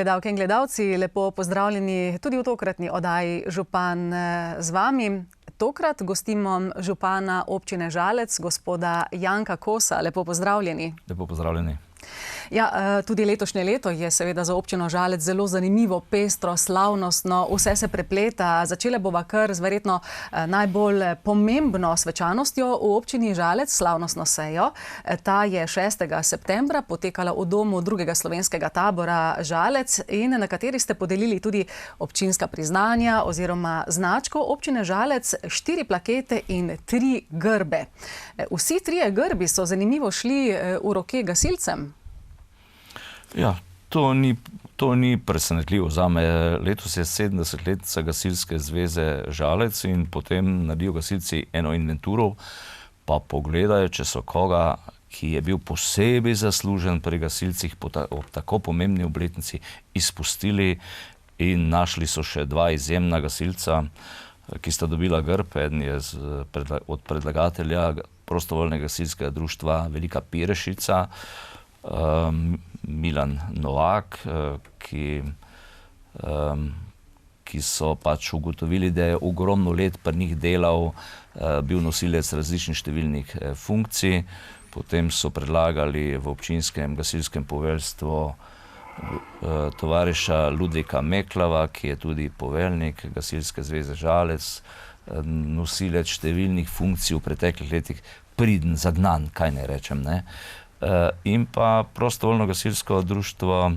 Gledalke in gledalci, lepo pozdravljeni tudi v tokratni oddaji Župan z vami. Tokrat gostimo župana občine Žalec, gospoda Janka Kosa. Lepo pozdravljeni. Lepo pozdravljeni. Ja, tudi letošnje leto je seveda za občino Žalec zelo zanimivo, pestro, slavnostno, vse se prepleta. Začele bova kar z verjetno najbolj pomembno svečanostjo v občini Žalec, slavnostno sejo. Ta je 6. septembra potekala v domu drugega slovenskega tabora Žalec in na kateri ste podelili tudi občinska priznanja oziroma značko občine Žalec, 4 plakete in 3 grbe. Vsi 3 grbi so zanimivo šli v roke gasilcem. Ja, to ni presenetljivo. Zame letos je 70-letnica Gasilske zveze Žalec in potem naredijo gasilci eno inventuro, pa pogledajo, če so koga, ki je bil posebej zaslužen pri gasilcih ob tako pomembni obletnici, izpustili in našli so še 2 izjemna gasilca, ki sta dobila grb. Eden je od predlagatelja prostovoljnega gasilskega društva Velika Pirešica, Milan Novak, ki so pač ugotovili, da je ogromno let pri njih delal, bil nosilec različnih številnih funkcij. Potem so predlagali v občinskem gasilskem poveljstvu tovariša Ludvika Meklava, ki je tudi poveljnik Gasilske zveze Žalec, nosilec številnih funkcij v preteklih letih, priden, zagnan, kaj ne rečem, ne. In pa prostovoljno gasilsko društvo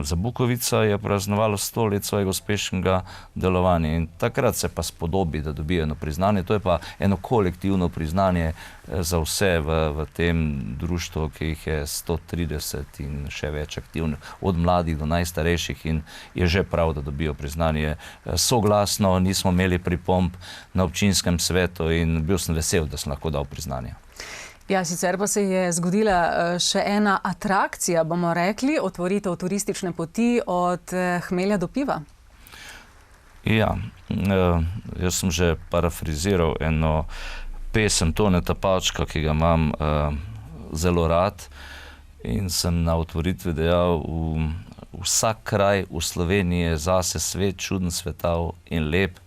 Zabukovica je praznovalo 100 let svojega uspešnega delovanja in takrat se pa spodobi, da dobijo eno priznanje. To je pa eno kolektivno priznanje za vse v tem društvu, ki jih je 130 in še več aktivnih, od mladih do najstarejših, in je že prav, da dobijo priznanje soglasno. Nismo imeli pripomb na občinskem svetu in bil sem vesel, da sem lahko dal priznanje. Ja, sicer pa se je zgodila še ena atrakcija, bomo rekli, otvoritev turistične poti od hmelja do piva. Ja, jaz sem že parafraziral eno pesem Toneta Pavčka, ki ga imam zelo rad, in sem na otvoritvi dejal: vsak kraj v Sloveniji je zase svet, čuden, svetav in lep,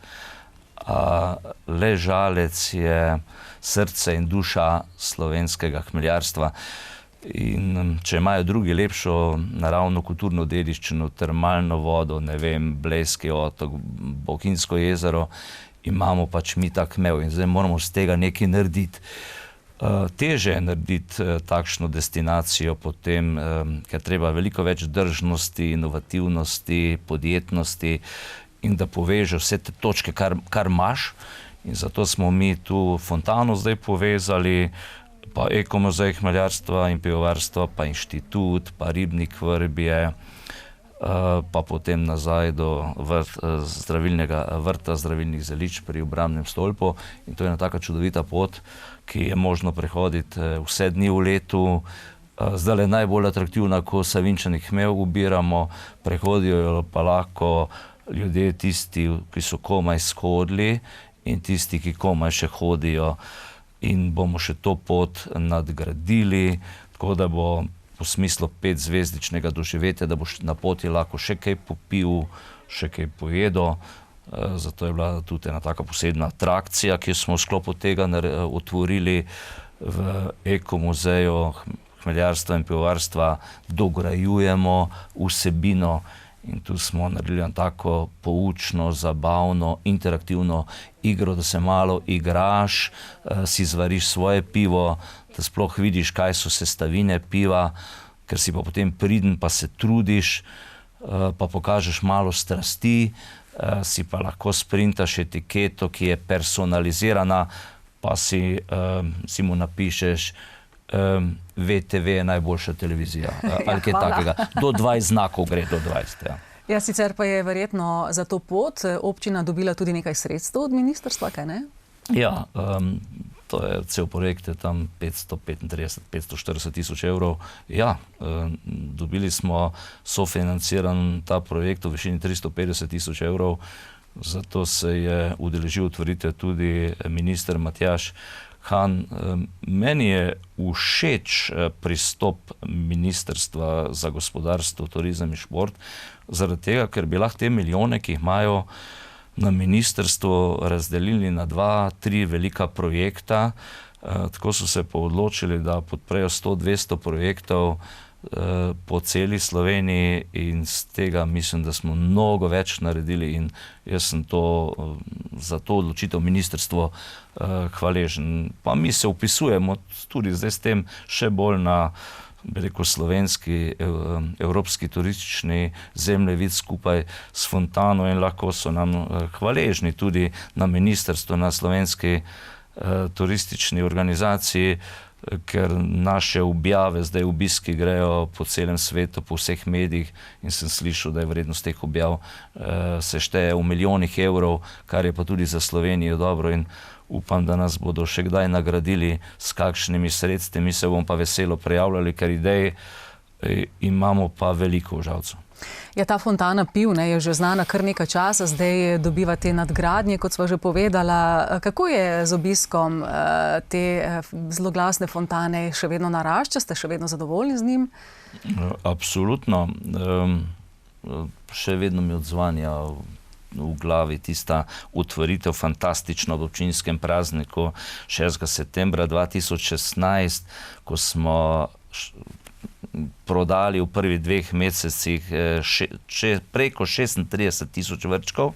a le Žalec je srce in duša slovenskega hmeljarstva. In če imajo drugi lepšo naravno kulturno dediščino, termalno vodo, ne vem, Blejski otok, Bohinjsko jezero, imamo pač mi ta hmelj in zdaj moramo z tega nekaj narediti. Teže je narediti takšno destinacijo potem, ker treba veliko več držnosti, inovativnosti, podjetnosti in da poveže vse te točke, kar imaš. In zato smo mi tu fontano zdaj povezali, pa ekomuzej hmeljarstva in pivovarstva, pa inštitut, pa ribnik Vrbje, pa potem nazaj do vrta zdravilnih zelišč pri Obrambnem stolpu. In to je ena taka čudovita pot, ki je možno prehoditi vse dni v letu. Zdaj je najbolj atraktivna, ko Savinjčani hmelj ubiramo, prehodijo pa lahko ljudje, tisti, ki so komaj shodili, in tisti, ki komaj še hodijo, in bomo še to pot nadgradili, tako da bo v smislu 5-zvezdičnega doživetja, da boš na poti lahko še kaj popil, še kaj pojedel. Zato je bila tudi ena taka posebna atrakcija, ki smo v sklopu tega otvorili v ekomuzeju hmeljarstva in pivovarstva. Dograjujemo vsebino in tu smo naredili tako poučno, zabavno, interaktivno igro, da se malo igraš, si zvariš svoje pivo, da sploh vidiš, kaj so sestavine piva, ker si pa potem priden, pa se trudiš, pa pokažeš malo strasti, si pa lahko sprintaš etiketo, ki je personalizirana, pa si mu napišeš VTV je najboljša televizija, ali kaj takega. Do 20 znakov gre, do 20, ja. Ja, sicer pa je verjetno za to pot občina dobila tudi nekaj sredstev od ministrstva, kaj ne? Ja, to je cel projekt, je tam 535–540 tisoč evrov. Ja, dobili smo sofinanciran ta projekt v višini 350 tisoč evrov, zato se je udeležil otvoritev tudi minister Matjaž Han, meni je všeč pristop Ministrstva za gospodarstvo, turizem in šport, zaradi tega, ker bi lahko te milijone, ki jih imajo na ministrstvu, razdelili na 2-3 velika projekta. Tako so se pa odločili, da podprejo 100-200 projektov po celi Sloveniji in z tega mislim, da smo mnogo več naredili in jaz sem za to odločitev ministrstvo hvaležen. Pa mi se vpisujemo tudi zdaj s tem še bolj na, bi rekel, slovenski, evropski turistični zemljevid skupaj s Fontano in lahko so nam hvaležni tudi na ministrstvu, na slovenski turistični organizaciji, ker naše objave, zdaj obiski grejo po celem svetu, po vseh medijih in sem slišal, da je vrednost teh objav se šteje v milijonih evrov, kar je pa tudi za Slovenijo dobro in upam, da nas bodo še kdaj nagradili s kakšnimi sredstvi. Mi se bomo pa veselo prijavljali, ker idej imamo pa veliko v Žalcu. Ja, ta Fontana piv je že znana kar nekaj časa, zdaj dobiva te nadgradnje, kot sva že povedala. Kako je z obiskom te zloglasne fontane? Še vedno narašča? Ste še vedno zadovoljni z njim? Absolutno. Še vedno mi odzvanja v glavi tista otvoritev fantastično v občinskem prazniku 6. septembra 2016, ko smo prodali v prvih 2 mesecih preko 36,000 vrčkov.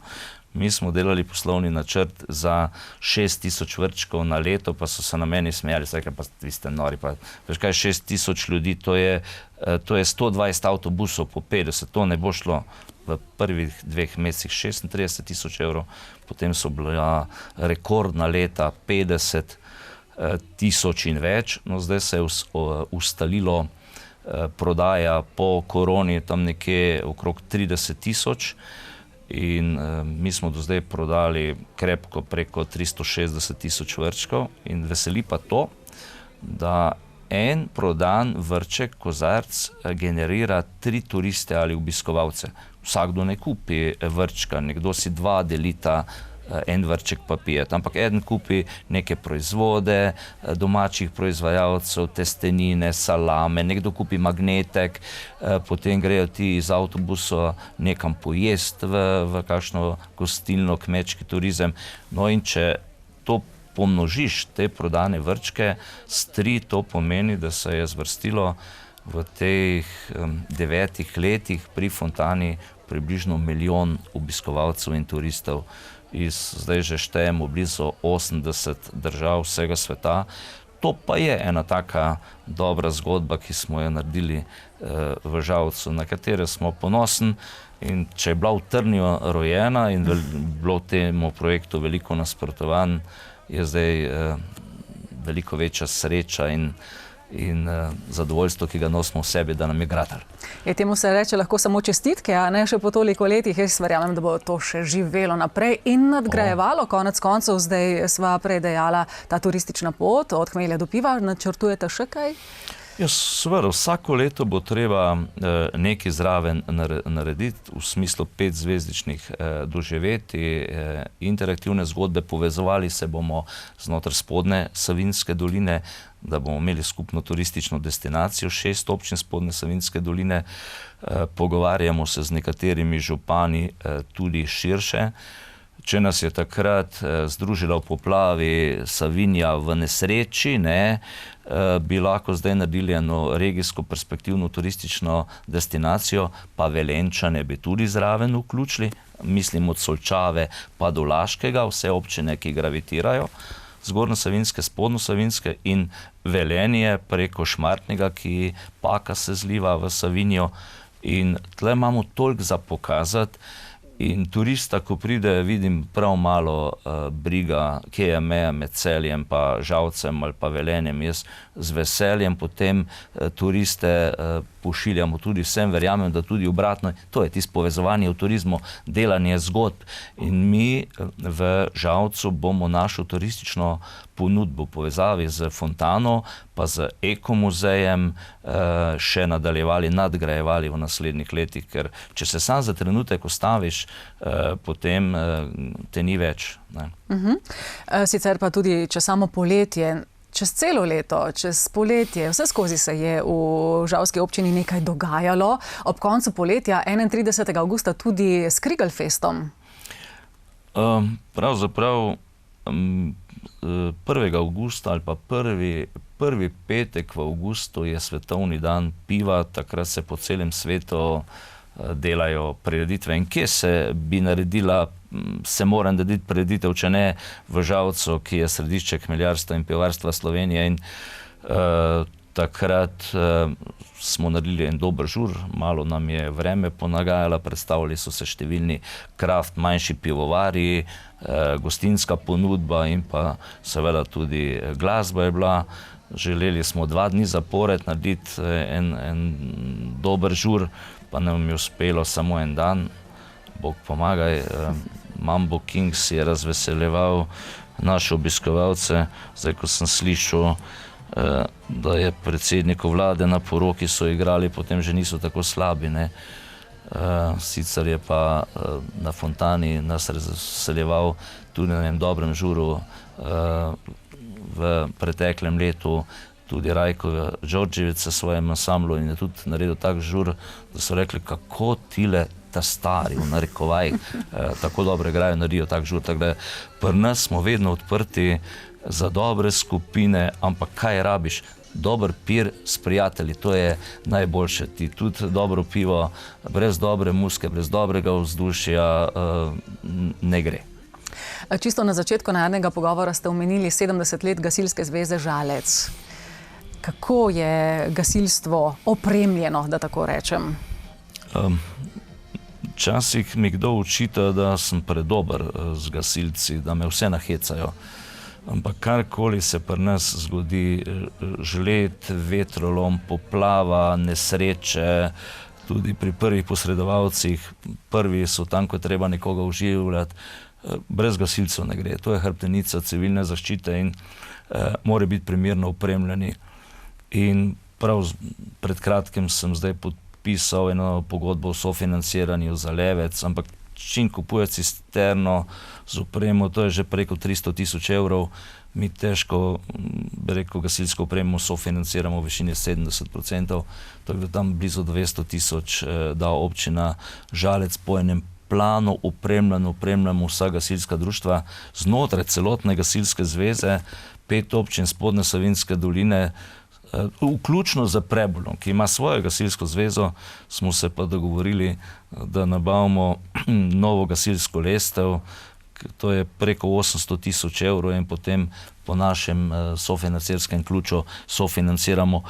Mi smo delali poslovni načrt za 6,000 vrčkov na leto, pa so se na meni smejali, rekli, pa vi ste nori, pa veš kaj, 6,000 ljudi, to je 120 avtobusov po 50, to ne bo šlo. V prvih 2 mesecih 36,000 evrov, potem so bila rekordna leta 50,000 in več, no zdaj se je ustalilo prodaja po koroni tam nekje okrog 30,000 in mi smo do zdaj prodali krepko preko 360,000 vrčkov in veseli pa to, da en prodan vrček kozarc generira 3 turiste ali obiskovalce. Vsakdo ne kupi vrčka, nekdo si 2 delita en vrček pa pije. Ampak eden kupi neke proizvode domačih proizvajalcev, testenine, salame, nekdo kupi magnetek, potem grejo ti iz avtobusa nekam pojest v kakšno gostilno, kmečki turizem. No in če to pomnožiš, te prodane vrčke, s 3 to pomeni, da se je zvrstilo v teh 9 letih pri Fontani približno 1 milijon obiskovalcev in turistov. Zdaj že štejemo blizu 80 držav vsega sveta. To pa je ena taka dobra zgodba, ki smo jo naredili v Žalcu, na katere smo ponosni. In če je bila v Trnju rojena in bilo temu projektu veliko nasprotovanj, je zdaj veliko večja sreča in zadovoljstvo, ki ga nosimo v sebi, da nam je gratal. Temu se reče lahko samo čestitke, a ne še po toliko letih. Jaz verjamem, da bo to še živelo naprej in nadgrajevalo. Konec koncev, zdaj sva prej dejala, ta turistična pot od hmelja do piva. Načrtujete še kaj? Seveda, vsako leto bo treba nekaj zraven narediti, v smislu 5-zvezdičnih doživetij, interaktivne zgodbe. Povezovali se bomo znotraj spodnje Savinjske doline, da bomo imeli skupno turistično destinacijo 6 občin spodnje Savinjske doline. Pogovarjamo se z nekaterimi župani tudi širše. Če nas je takrat združila v poplavi Savinja v nesreči, bi lahko zdaj naredili eno regijsko perspektivno turistično destinacijo, pa Velenjčane bi tudi zraven vključili, mislim od Solčave pa do Laškega, vse občine, ki gravitirajo, Zgornjosavinjske, Spodnjosavinjske in Velenje preko Šmartnega, ki Paka se zliva v Savinjo. In tle imamo toliko za pokazati. In turista, ko pride, vidim prav malo briga, kje je meja med Celjem pa Žalcem ali pa Velenjem. Jaz z veseljem potem turiste pošiljamo tudi vsem, verjamem, da tudi obratno. To je tisto povezovanje v turizmu, delanje zgodb. In mi v Žalcu bomo našo turistično ponudbo v povezavi z Fontano pa z ekomuzejem še nadaljevali, nadgrajevali v naslednjih letih, ker če se sam za trenutek ustaviš, potem te ni več. Ne? Sicer pa tudi, če samo poletje, čez celo leto, čez poletje, vse skozi se je v žalski občini nekaj dogajalo. Ob koncu poletja, 31. avgusta, tudi s Krigelfestom. Pravzaprav 1. avgusta ali pa prvi petek v avgustu je svetovni dan piva, takrat se po celem svetu delajo prireditve. In kje bi naredila, se mora narediti prireditev, če ne v Žalcu, ki je središče hmeljarstva in pivovarstva Slovenije. In takrat smo naredili en dober žur, malo nam je vreme ponagajalo, predstavili so se številni kraft, manjši pivovarji, gostinska ponudba in pa seveda tudi glasba je bila. Želeli smo 2 dni zapored narediti en dober žur, pa nam je uspelo samo en dan. Bog pomagaj, Mambo Kings je razveseljeval naše obiskovalce. Zdaj, ko sem slišal, da je predsedniku vlade na poroki so igrali, potem že niso tako slabi, ne. Sicer je pa na Fontani nas razveseljeval tudi na enem dobrem žuru v preteklem letu tudi Rajko Đorđević s svojim ansamblom in je tudi naredil tak žur, da so rekli, kako tile ta stari, v narekovajih, tako dobro igrajo, naredijo tak žur. Tako da pri nas smo vedno odprti za dobre skupine, ampak kaj rabiš? Dober pir s prijatelji, to je najboljše. Ti tudi dobro pivo, brez dobre muske, brez dobrega vzdušja ne gre. Čisto na začetku najnega pogovora ste omenili 70 let Gasilske zveze Žalec. Kako je gasilstvo opremljeno, da tako rečem? Včasih mi kdo očita, da sem predober z gasilci, da me vse nahecajo. Ampak karkoli se pri nas zgodi, žled, vetrolom, poplava, nesreče, tudi pri prvih posredovalcih, prvi so tam, ko je treba nekoga oživljati, brez gasilcev ne gre. To je hrbtenica civilne zaščite in mora biti primerno opremljeni. In prav pred kratkim sem zdaj podpisal eno pogodbo o sofinanciranju za Levec, ampak čim kupuje cisterno z opremo, to je že preko 300 000 evrov, mi težko, bi rekel, gasilsko opremo sofinanciramo v višini 70%, tako da tam blizu 200 000 da občina Žalec po enem planu opremljamo vsa gasilska društva znotraj celotne gasilske zveze, 5 občin Spodnje Savinjske doline, vključno za Prebolom, ki ima svojo gasilsko zvezo, smo se pa dogovorili, da nabavimo novo gasilsko lestev, to je preko 800 000 evrov in potem po našem sofinancirskem ključu sofinanciramo.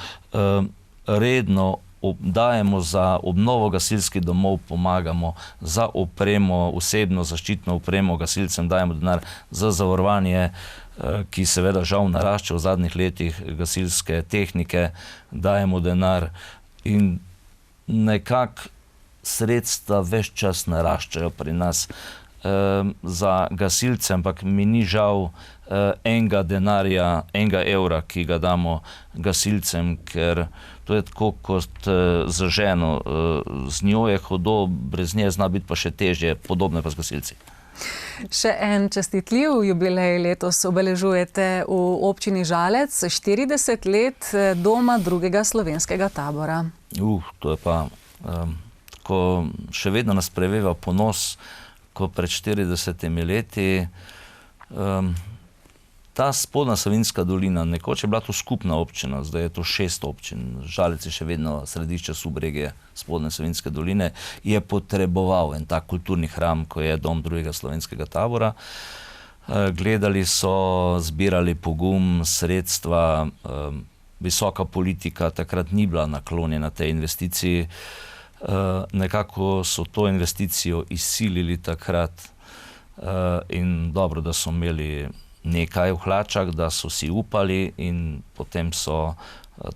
Redno dajemo za obnovo gasilskih domov, pomagamo za opremo, osebno zaščitno opremo gasilcem, dajemo denar za zavarovanje, ki seveda žal narašča v zadnjih letih, gasilske tehnike, dajemo denar in nekako sredstva ves čas naraščajo pri nas za gasilce, ampak mi ni žal enega denarja, enega evra, ki ga damo gasilcem, ker to je tako kot za ženo, z njo je hudo, brez nje zna biti pa še težje, podobno pa z gasilci. Še en čestitljiv jubilej letos obeležujete v občini Žalec, 40 let doma drugega slovenskega tabora. To je pa tako, še vedno nas preveva ponos, ko pred 40 leti ta Spodnja Savinjska dolina, nekoč je bila to skupna občina, zdaj je to 6 občin, Žalec je še vedno središče subregije Spodnje Savinjske doline, je potreboval en tak kulturni hram, ko je dom drugega slovenskega tabora. Gledali so, zbirali pogum, sredstva, visoka politika takrat ni bila naklonjena tej investiciji. Nekako so to investicijo izsilili takrat in dobro, da so imeli nekaj v hlačah, da so si upali in potem so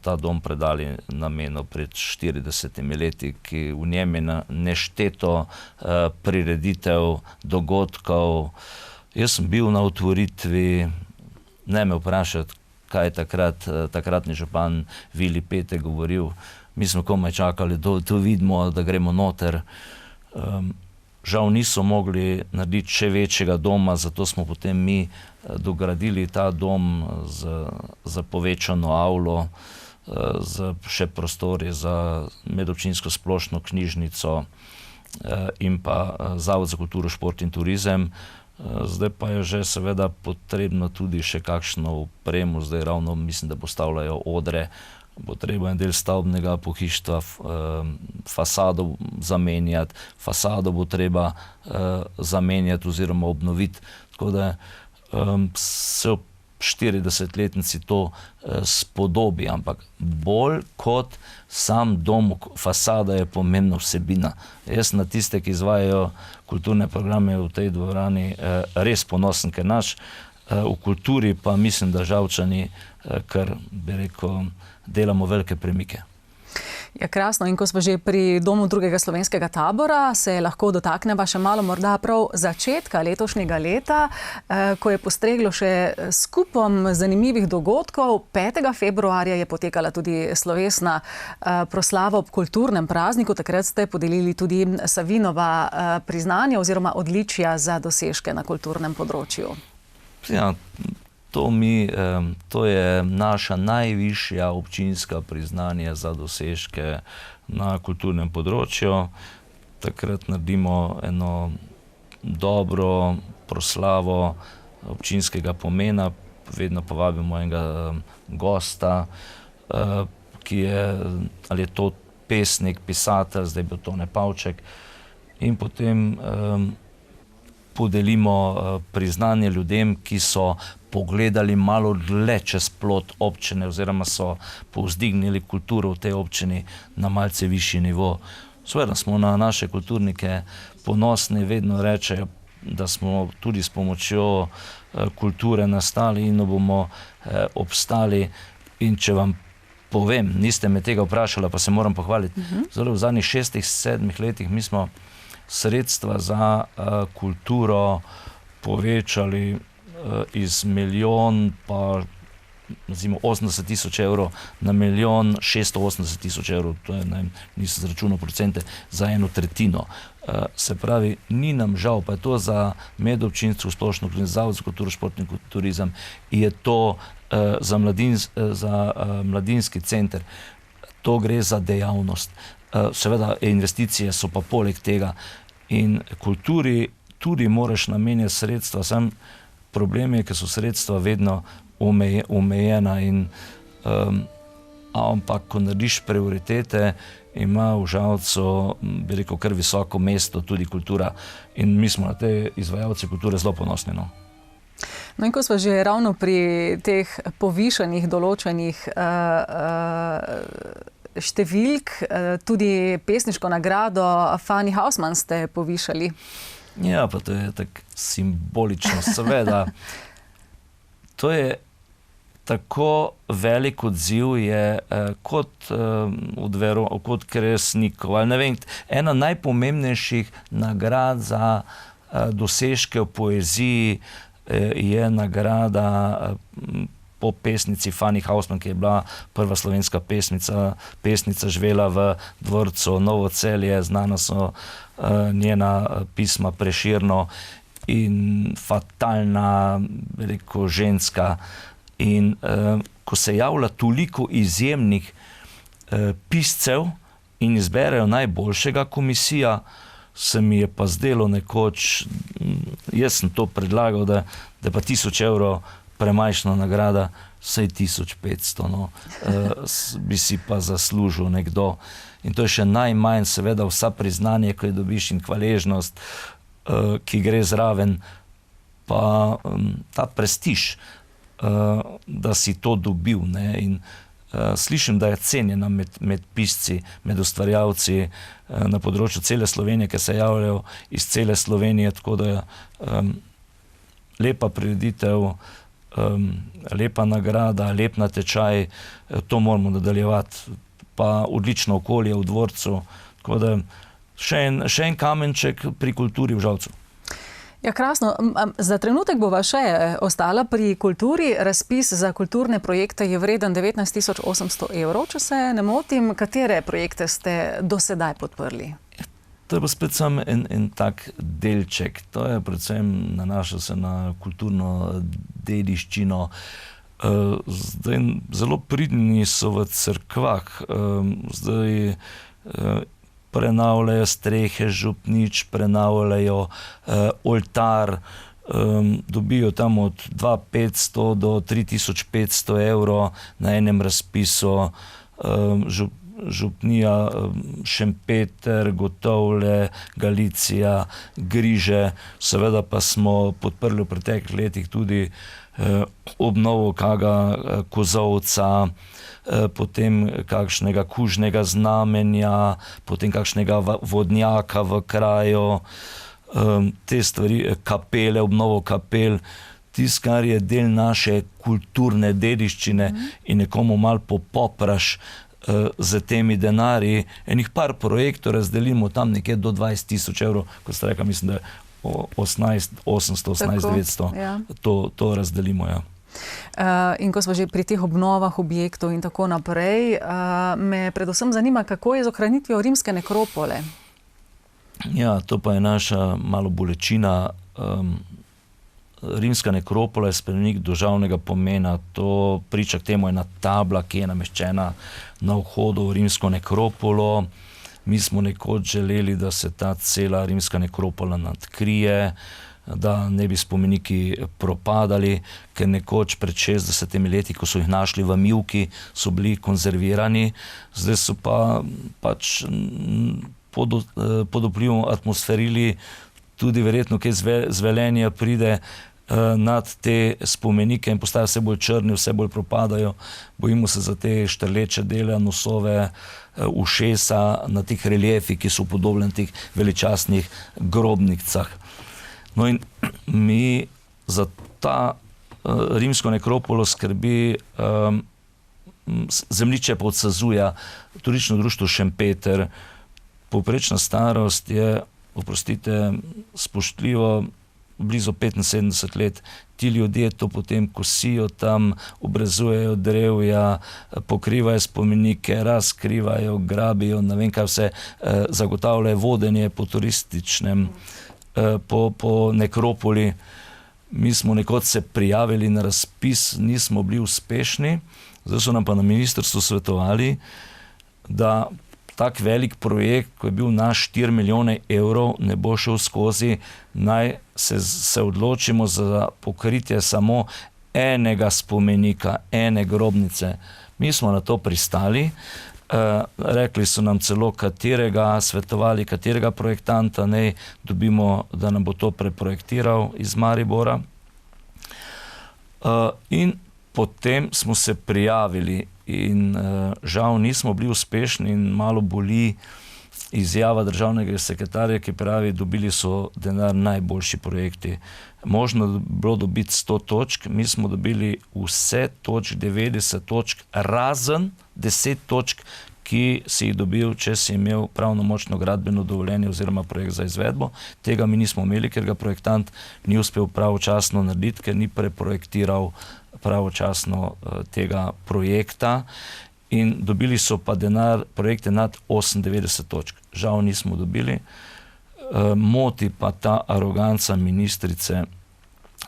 ta dom predali namenu pred 40 leti, ki v njem je nešteto prireditev, dogodkov. Jaz sem bil na otvoritvi, ne me vprašati, kaj je takratni župan Vili Petek govoril. Mi smo komaj čakali, da vidimo, da gremo noter. Žal niso mogli narediti še večjega doma, zato smo potem mi dogradili ta dom za povečano avlo, z še prostori za medobčinsko splošno knjižnico in pa Zavod za kulturo, šport in turizem. Zdaj pa je že seveda potrebno tudi še kakšno opremo, zdaj ravno mislim, da postavljajo odre, bo treba en del stavbnega pohištva, fasado zamenjati, fasado bo treba zamenjati oziroma obnoviti, tako da se ob 40-letnici to spodobi, ampak bolj kot sam dom, fasada je pomembna vsebina. Jaz na tiste, ki izvajajo kulturne programe v tej dvorani, res ponosen, ker naš v kulturi pa mislim, da Žalčani, kar bi rekel, delamo velike premike. Ja, krasno. In ko smo že pri domu drugega slovenskega tabora, se lahko dotakneva še malo morda prav začetka letošnjega leta, ko je postreglo še s kupom zanimivih dogodkov. 5. februarja je potekala tudi slovesna proslava ob kulturnem prazniku. Takrat ste podelili tudi Savinova priznanja oziroma odličja za dosežke na kulturnem področju. Ja, to je naša najvišja občinska priznanje za dosežke na kulturnem področju. Takrat naredimo eno dobro proslavo občinskega pomena, vedno povabimo enega gosta, ki je, ali je to pesnik, pisatelj, zdaj bil Tone Pavček, in potem podelimo priznanje ljudem, ki so pogledali malo dlje čez plot občine oziroma so povzdignili kulturo v tej občini na malce višji nivo. Seveda smo na naše kulturnike ponosni, vedno rečejo, da smo tudi s pomočjo kulture nastali in bomo obstali. In če vam povem, niste me tega vprašali, pa se moram pohvaliti, zelo v zadnjih 6-7 letih mi smo sredstva za kulturo povečali iz 1 pa 80 tisoč evrov na 1 680 tisoč evrov, to je, nisem zračunal procente, za 1/3. Se pravi, ni nam žal, pa je to za medobčinstvo splošno, Zavod za kulturo, šport in turizem, je to za mladinski center, to gre za dejavnost. Seveda investicije so pa poleg tega in kulturi tudi moraš namenjati sredstva, sam problem je, ker so sredstva vedno omejena in ampak, ko narediš prioritete, ima v Žalcu, bi rekel, kar visoko mesto tudi kultura in mi smo na te izvajalce kulture zelo ponosni. No, in ko smo že ravno pri teh povišanih določenih številk, tudi pesniško nagrado Fanny Hausmann ste povišali. Ja, pa to je tako simbolično, seveda. To je tako velik odziv, je kot Kresnikov, ali ne vem, ena najpomembnejših nagrad za dosežke v poeziji je nagrada po pesnici Fanny Hausmann, ki je bila prva slovenska pesnica, živela v dvorcu Novo Celje, znana so njena pisma Preširno in fatalna, rekel, ženska. In ko se javlja toliko izjemnih piscev in izberejo najboljšega komisija, se mi je pa zdelo nekoč, jaz sem to predlagal, da pa 1000 evrov premajšna nagrada, vsaj 1500, no, bi si pa zaslužil nekdo. In to je še najmanj, seveda, vsa priznanje, ko je dobiš, in hvaležnost, ki gre zraven, pa ta prestiž, da si to dobil, ne, in slišim, da je cenjena med pisci, med ustvarjalci na področju cele Slovenije, ki se javljajo iz cele Slovenije, tako da lepa prireditev, lepa nagrada, lep natečaj, to moramo nadaljevati, pa odlično okolje v dvorcu, tako da še en kamenček pri kulturi v Žalcu. Ja, krasno. Za trenutek bova še ostala pri kulturi. Razpis za kulturne projekte je vreden 19.800 evrov, če se ne motim. Katere projekte ste do sedaj podprli? To je pa spet samo en tak delček. To je predvsem nanaša se na kulturno dediščino. Zdaj zelo pridni so v cerkvah. Zdaj prenavljajo strehe župnič, prenavljajo oltar, dobijo tam od 2.500 do 3.500 evrov na enem razpisu. Župnija Šempeter, Gotovlje, Galicija, Griže, seveda pa smo podprli v preteklih letih tudi obnovo kakega kozolca, potem kakšnega kužnega znamenja, potem kakšnega vodnjaka v kraju, te stvari, kapele, obnovo kapel, tisto, kar je del naše kulturne dediščine in nekomu malo popopraš z temi denarji. Enih par projektov razdelimo tam nekje do 20.000 evrov, kot ste rekli, mislim, da je 18.800, 18.900, ja. To razdelimo, ja. In ko smo že pri teh obnovah objektov in tako naprej, me predvsem zanima, kako je z ohranitvijo rimske nekropole? Ja, to pa je naša malo bolečina. Rimska nekropola je spomenik državnega pomena. To priča k temu ena tabla, ki je nameščena na vhodu v rimsko nekropolo. Mi smo nekoč želeli, da se ta cela rimska nekropola nadkrije, da ne bi spomeniki propadali, ker nekoč pred 60 leti, ko so jih našli v mivki, so bili konzervirani, zdaj so pa pač pod vplivom atmosferili, tudi verjetno kaj zvelenja pride nad te spomenike in postajajo vse bolj črni, vse bolj propadajo. Bojimo se za te štrleče dele, nosove, ušesa na teh reliefih, ki so upodobljeni na teh veličastnih grobnicah. No in mi za ta rimsko nekropolo skrbi zemljišče pod Sazuja, turistično društvo Šempeter. Povprečna starost je, oprostite, spoštljivo blizu 75 let. Ti ljudje to potem kosijo tam, obrezujejo drevja, pokrivajo spomenike, razkrivajo, grabijo, ne vem kaj vse, zagotavljajo vodenje po turističnem, po nekropoli. Mi smo nekoč se prijavili na razpis, nismo bili uspešni, zdaj so nam pa na ministrstvu svetovali, da tak velik projekt, ko je bil naš 4 milijone evrov, ne bo šel skozi, naj se odločimo za pokritje samo enega spomenika, ene grobnice. Mi smo na to pristali, rekli so nam celo katerega, svetovali katerega projektanta naj dobimo, da nam bo to preprojektiral iz Maribora. In potem smo se prijavili in žal nismo bili uspešni in malo boli izjava državnega sekretarja, ki pravi, dobili so denar najboljši projekti. Možno bi bilo dobiti 100 točk, mi smo dobili vse točk, 90 točk, razen 10 točk, ki si jih dobil, če si imel pravnomočno gradbeno dovoljenje oziroma projekt za izvedbo. Tega mi nismo imeli, ker ga projektant ni uspel pravočasno narediti, ker ni preprojektiral pravočasno tega projekta. In dobili so pa denar, projekte nad 98 točk. Žal nismo dobili. Moti pa ta aroganca ministrice.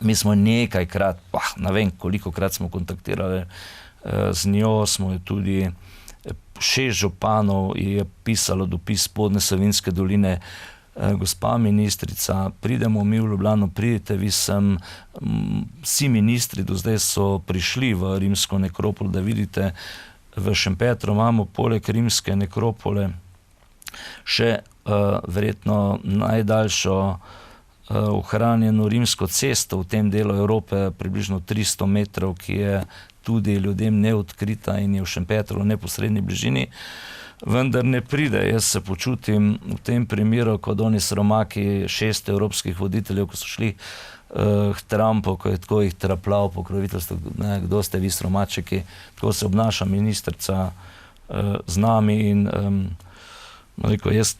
Mi smo nekajkrat, ne vem kolikokrat smo kontaktirali z njo, smo jo tudi 6 županov je pisalo dopis Spodnje Savinjske doline. Gospa ministrica, pridemo mi v Ljubljano, pridite vi sem. Vsi ministri do zdaj so prišli v rimsko nekropolo, da vidite, v Šempetru imamo poleg rimske nekropole še verjetno najdaljšo ohranjeno rimsko cesto v tem delu Evrope, približno 300 metrov, ki je tudi ljudem neodkrita in je v Šempetru v neposredni bližini. vendar ne pride. Jaz se počutim v tem primeru kot oni sromaki 6 evropskih voditeljev, ko so šli k Trumpu, ko je tako jih trapljal pokroviteljstvo, kdo ste vi sromačeki, tako se obnaša ministrica z nami in jaz,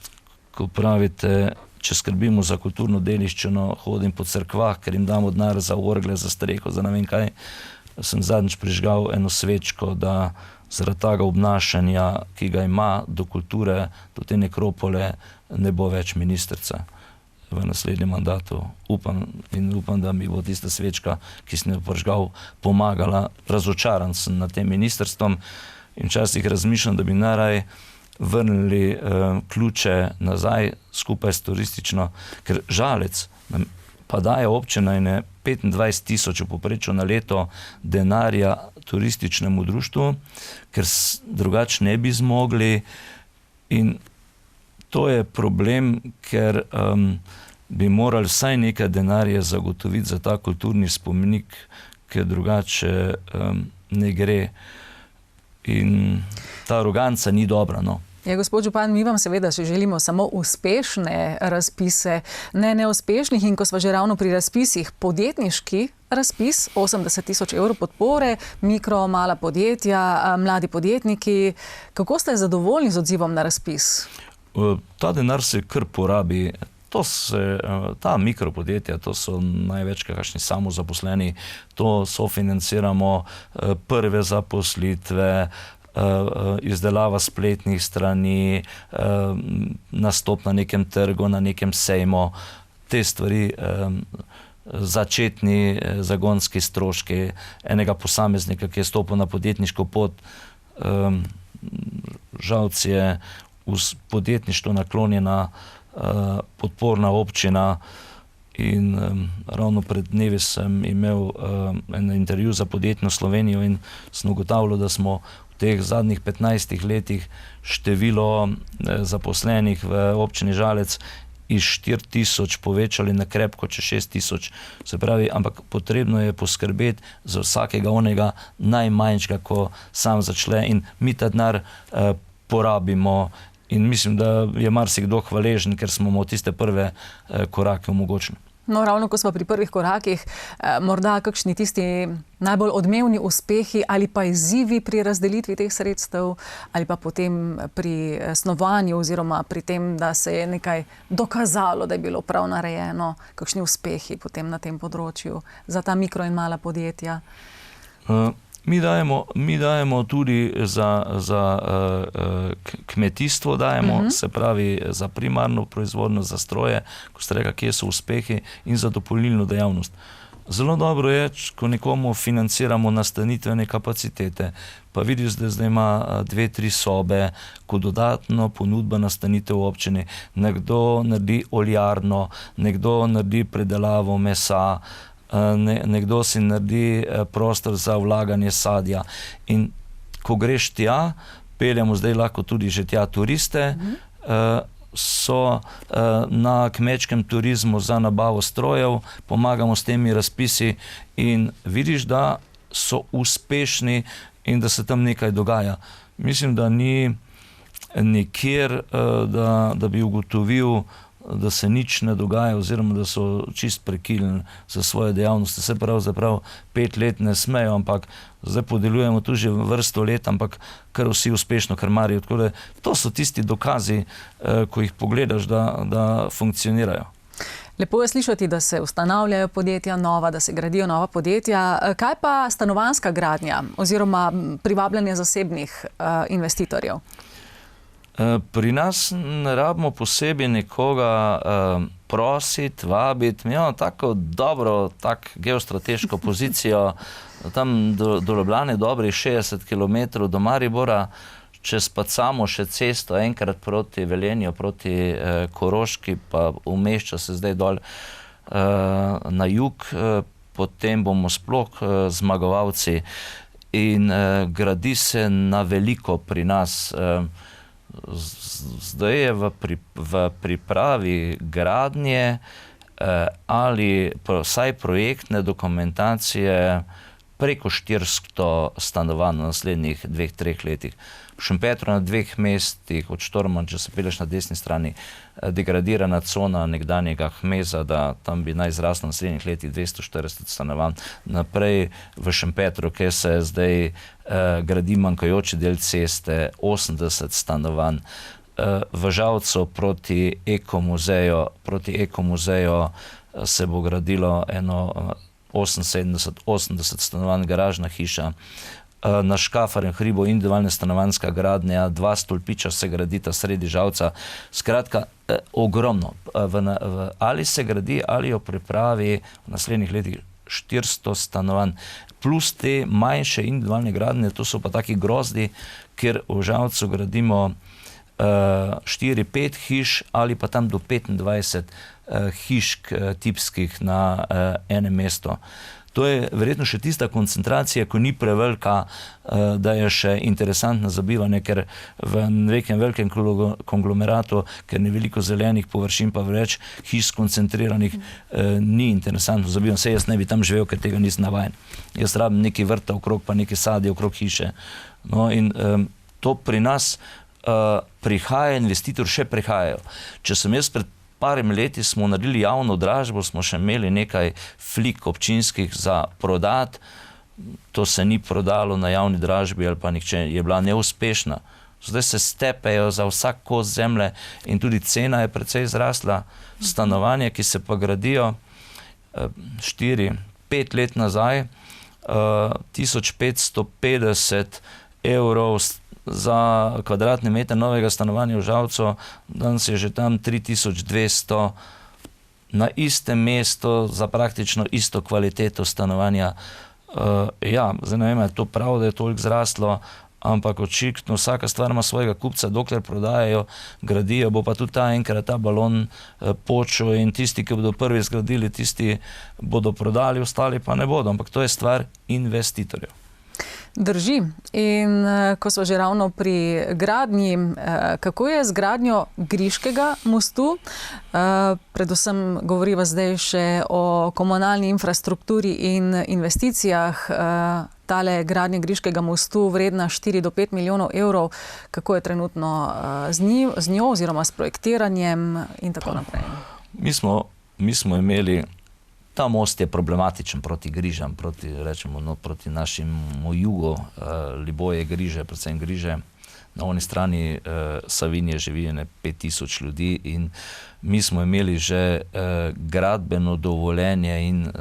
ko pravite, če skrbimo za kulturno dediščino, hodim po cerkvah, ker jim damo denar za orgle, za streho, za ne vem kaj, sem zadnjič prižgal eno svečko, da zaradi tega obnašanja, ki ga ima do kulture, do te nekropole, ne bo več ministrica v naslednjem mandatu. Upam, da mi bo tista svečka, ki sem jo prižgal, pomagala. Razočaran sem nad tem ministrstvom in včasih razmišljam, da bi najraje vrnili ključe nazaj skupaj s turistično, ker Žalec pa daje občina 25 000 v povprečju na leto denarja turističnemu društvu, ker drugače ne bi zmogli in to je problem, ker bi morali vsaj nekaj denarja zagotoviti za ta kulturni spomenik, ker drugače ne gre in ta aroganca ni dobra, no. Ja, gospod župan, mi vam seveda še želimo samo uspešne razpise, ne neuspešnih in ko smo že ravno pri razpisih, podjetniški razpis, 80 000 evrov podpore, mikro, mala podjetja, mladi podjetniki. Kako ste zadovoljni z odzivom na razpis? Ta denar se kar porabi. Ta mikropodjetja, to so največkrat kakšni samozaposleni, to sofinanciramo prve zaposlitve, izdelava spletnih strani, nastop na nekem trgu, na nekem sejmu, te stvari, začetni zagonski stroški enega posameznika, ki je stopil na podjetniško pot. Žalec je v podjetništvu naklonjena podporna občina in ravno pred dnevi sem imel en intervju za Podjetno Slovenijo in sem ugotavljal, da smo v teh zadnjih 15 letih število zaposlenih v občini Žalec iz 4000 povečali na krepko čez 6000. Se pravi, ampak potrebno je poskrbeti za vsakega onega najmanjšega, ko sam začne in mi ta denar porabimo in mislim, da je marsikdo hvaležen, ker smo mu tiste prve korake omogočili. No, ravno ko smo pri prvih korakih, morda kakšni tisti najbolj odmevni uspehi ali pa izzivi pri razdelitvi teh sredstev ali pa potem pri snovanju oziroma pri tem, da se je nekaj dokazalo, da je bilo prav narejeno, kakšni uspehi potem na tem področju za ta mikro in mala podjetja? Mi dajemo tudi za kmetijstvo, se pravi za primarno proizvodnjo, za stroje, ko ste rekli, kje so uspehi, in za dopolnilno dejavnost. Zelo dobro je, ko nekomu financiramo nastanitvene kapacitete, pa vidiš, da zdaj ima 2-3 sobe, ko dodatno ponudba nastanitev v občini. Nekdo naredi oljarno, nekdo naredi predelavo mesa, nekdo si naredi prostor za vlaganje sadja. In ko greš tja, peljemo zdaj lahko tudi že tja turiste, so na kmečkem turizmu za nabavo strojev, pomagamo s temi razpisi in vidiš, da so uspešni in da se tam nekaj dogaja. Mislim, da ni nikjer, da bi ugotovil, da se nič ne dogaja oziroma da so čist prekinili za svoje dejavnosti. Se pravzaprav 5 let ne smejo, ampak zdaj podeljujemo tu že vrsto let, ampak kar vsi uspešno krmarijo. Tako da to so tisti dokazi, ko jih pogledaš, da funkcionirajo. Lepo je slišati, da se ustanavljajo podjetja nova, da se gradijo nova podjetja. Kaj pa stanovanjska gradnja oziroma privabljanje zasebnih investitorjev? Pri nas ne rabimo posebej nekoga prositi, vabiti. Mi imamo tako dobro, geostrateško pozicijo, tam do Ljubljane dobrih 60 km do Maribora, čez pa samo še cesto enkrat proti Velenju, proti Koroški, pa umešča se zdaj dol na jug, potem bomo sploh zmagovalci in gradi se na veliko pri nas. Zdaj je v pripravi gradnje ali vsaj projektne dokumentacije preko 400 stanovanj v naslednjih 2-3 letih. V Šempetru na 2 mestih od Štorman, če se peleš na desni strani, degradirana cona nekdanjega Hmeza, da tam bi naj zraslo v naslednjih letih 240 stanovanj. Naprej v Šempetru, kjer se zdaj gradi manjkajoči del ceste, 80 stanovanj. V Žalcu proti ekomuzeju se bo gradilo eno 80 stanovanj, garažna hiša. Na Škafarjem hribu individualna stanovanjska gradnja, 2 stolpiča se gradita sredi Žalca. Skratka, ogromno. Ali se gradi, ali jo pripravi v naslednjih letih 400 stanovanj. Plus te manjše individualne gradnje, to so pa taki grozdi, kjer v Žalcu gradimo 4-5 hiš ali pa tam do 25 hišk tipskih na enem mestu. To je verjetno še tista koncentracija, ko ni prevelika, da je še interesantno za bivanje, ker v nekem velikem konglomeratu, ker ni veliko zelenih površin, pa več hiš skoncentriranih, ni interesantno za bivanje. Saj jaz ne bi tam živel, ker tega nisem navajen. Jaz rabim neki vrta okrog, pa neki sadje okrog hiše. No, in to pri nas prihaja, investitor še prihajajo. Če sem jaz pred parimi leti smo naredili javno dražbo, smo še imeli nekaj flik občinskih za prodati, to se ni prodalo na javni dražbi ali pa nihče, je bila neuspešna. Zdaj se stepejo za vsak kos zemlje in tudi cena je precej zrasla. Stanovanja, ki se pa gradijo 4-5 let nazaj, 1550 evrov za kvadratni meter novega stanovanja v Žalcu, danes je že tam 3200 na istem mestu za praktično isto kvaliteto stanovanja. Ja, zdaj ne vem, je to prav, da je toliko zraslo, ampak očitno vsaka stvar ima svojega kupca, dokler prodajajo, gradijo, bo pa tudi enkrat ta balon počel in tisti, ki bodo prvi zgradili, tisti bodo prodali, ostali pa ne bodo, ampak to je stvar investitorjev. Drži. In ko smo že ravno pri gradnji, kako je z gradnjo Griškega mostu? Predvsem govoriva zdaj še o komunalni infrastrukturi in investicijah. Tale gradnja Griškega mostu vredna 4 do 5 milijonov evrov. Kako je trenutno z njo oziroma s projektiranjem in tako naprej? Mi smo imeli, ta most je problematičen proti Grižam, proti našemu jugu, Liboje, Griže, predvsem Griže. Na oni strani Savinje živi 5000 ljudi in mi smo imeli že gradbeno dovoljenje in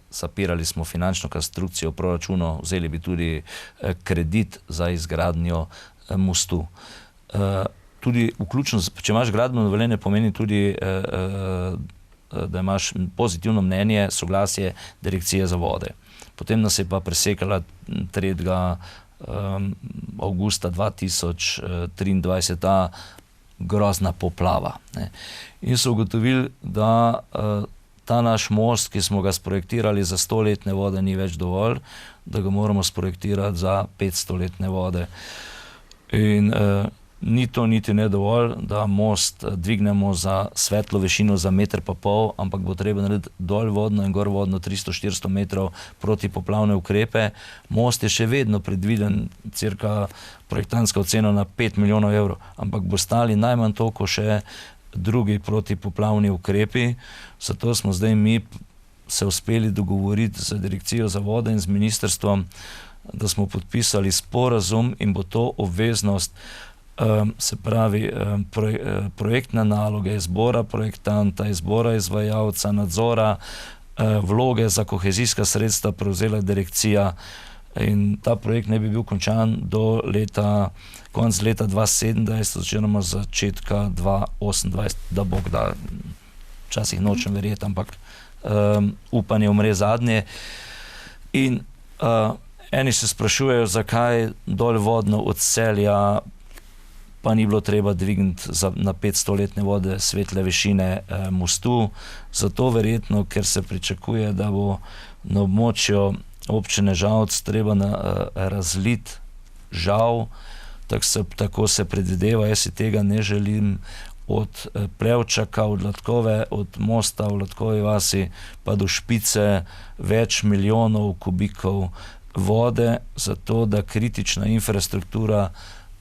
zapirali smo finančno konstrukcijo v proračunu, vzeli bi tudi kredit za izgradnjo mostu. Tudi vključno, če imaš gradbeno dovoljenje, pomeni tudi da imaš pozitivno mnenje, soglasje Direkcije za vode. Potem nas je pa presekala 3. avgusta 2023 ta grozna poplava. In so ugotovili, da ta naš most, ki smo ga sprojektirali za 100-letne vode, ni več dovolj, da ga moramo sprojektirati za 500-letne vode. In ni to niti ne dovolj, da most dvignemo za svetlo višino za 1,5 metra, ampak bo treba narediti dol vodno in gor vodno 300-400 metrov protipoplavne ukrepe. Most je še vedno predviden, cirka projektantska ocena na 5 milijonov evrov, ampak bo stali najmanj toliko še drugi protipoplavni ukrepi. Zato smo zdaj mi se uspeli dogovoriti z Direkcijo za vode in z ministrstvom, da smo podpisali sporazum in bo to obveznost, se pravi projektne naloge, izbora projektanta, izbora izvajalca, nadzora, vloge za kohezijska sredstva prevzela direkcija in ta projekt ne bi bil končan do konec leta 2027 oziroma začetka 2028, da Bog da, včasih nočem verjeti, ampak upanje umre zadnje. In eni se sprašujejo, zakaj dol vodno od Celja pa ni bilo treba dvigniti na 500-letne vode svetle višine mostu. Zato verjetno, ker se pričakuje, da bo na območju občine Žalc treba razliti žal, tako se predvideva, jaz si tega ne želim, od Plevčaka, od Latkove, od mosta v Latkovi vasi pa do Špice več milijonov kubikov vode za to, da kritična infrastruktura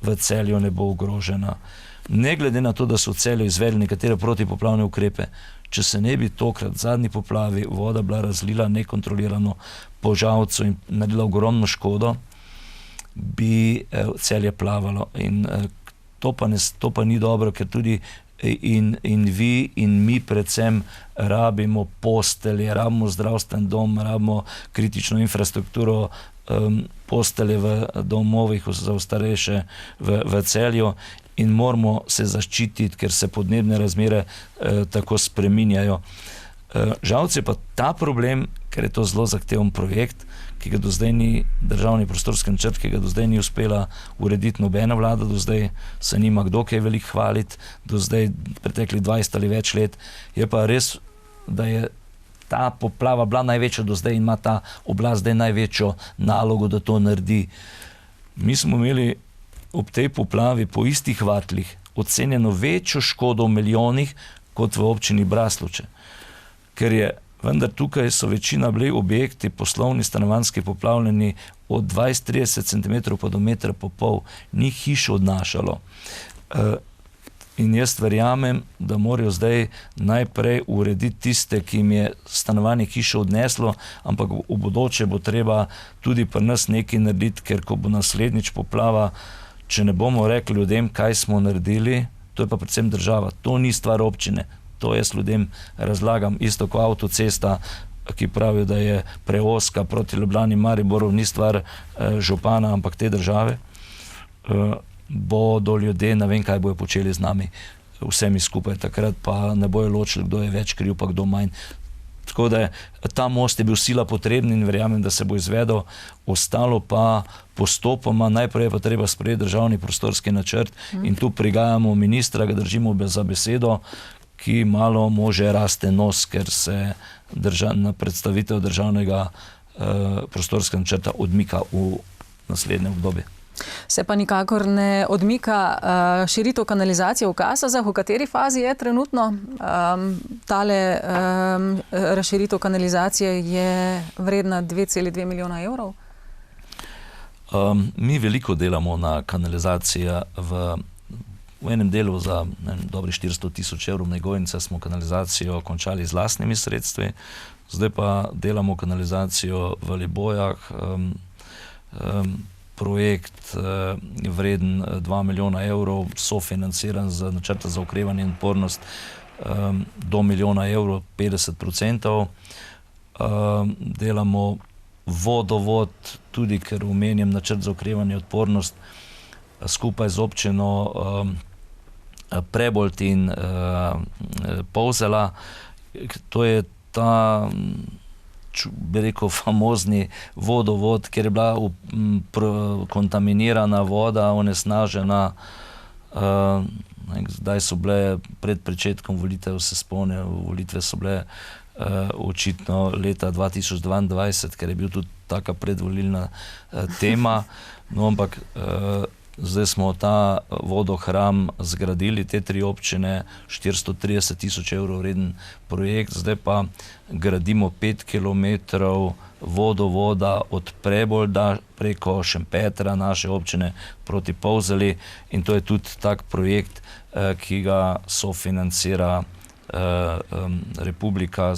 v Celju ne bo ogrožena. Ne glede na to, da so v Celju izvedli nekatere protipoplavne ukrepe, če se ne bi tokrat v zadnji poplavi voda bila razlila nekontrolirano po Žalcu in naredila ogromno škodo, bi Celje plavalo. In to pa ni dobro, ker tudi in vi in mi predvsem rabimo postelje, rabimo zdravstven dom, rabimo kritično infrastrukturo, postelje v domovih za starejše v Celju in moramo se zaščititi, ker se podnebne razmere tako spreminjajo. Žalec je pa ta problem, ker je to zelo zahteven projekt, ki ga do zdaj ni, državni prostorski načrt, ki ga do zdaj ni uspela urediti nobena vlada, do zdaj se nima kdo kaj veliko hvaliti, do zdaj pretekli 20 ali več let. Je pa res, da je ta poplava bila največja do zdaj in ima ta oblast zdaj največjo nalogo, da to naredi. Mi smo imeli ob tej poplavi po istih vatlih ocenjeno večjo škodo v milijonih kot v občini Braslovče. Ker je vendar tukaj so večina bili objekti poslovni, stanovanjski poplavljeni od 20-30 cm pa do 1,5 m, ni hiš odnašalo. In jaz verjamem, da morajo zdaj najprej urediti tiste, ki jim je stanovanje hiše odneslo, ampak v bodoče bo treba tudi pri nas nekaj narediti, ker ko bo naslednjič poplava, če ne bomo rekli ljudem, kaj smo naredili, to je pa predvsem država, to ni stvar občine. To jaz ljudem razlagam, isto kot avtocesta, ki pravijo, da je preozka proti Ljubljani, Mariboru, ni stvar župana, ampak te države. Bodo ljudje, ne vem, kaj bojo počeli z nami, vsemi skupaj, takrat pa ne bojo ločili, kdo je več kriv, pa kdo manj. Tako da ta most je bil sila potreben in verjamem, da se bo izvedel, ostalo pa postopoma, najprej pa treba sprejeti državni prostorski načrt in tu prigajamo ministra, ga držimo za besedo, ki malo može raste nos, ker se na predstavitev državnega prostorskega načrta odmika v naslednje obdobje. Se pa nikakor ne odmika širitev kanalizacije v Kasazah. V kateri fazi je trenutno? Tale razširitev kanalizacije je vredna 2,2 milijona evrov. Mi veliko delamo na kanalizaciji v enem delu za dobri 400 000 evrov na Gojnice smo kanalizacijo končali z lastnimi sredstvi, zdaj pa delamo kanalizacijo v Libojah, projekt vreden 2 milijona evrov, sofinanciran z načrta za okrevanje in odpornost do milijona evrov, 50%. Delamo vodovod, tudi ker omenjam načrt za okrevanje in odpornost, skupaj z občino Prebold in Polzela. To je ta, bi rekel, famozni vodovod, kjer je bila kontaminirana voda, onesnažena. Zdaj so bile pred pričetkom volitev, se spomnim, volitve so bile očitno leta 2022, ker je bil tudi taka predvolilna tema. No, ampak zdaj smo ta vodohram zgradili, te 3 občine, 430 000 evrov vreden projekt, zdaj pa gradimo 5 kilometrov vodovoda od Prebolda preko Šempetra, naše občine, proti Polzeli, in to je tudi tak projekt, ki ga sofinancira Republika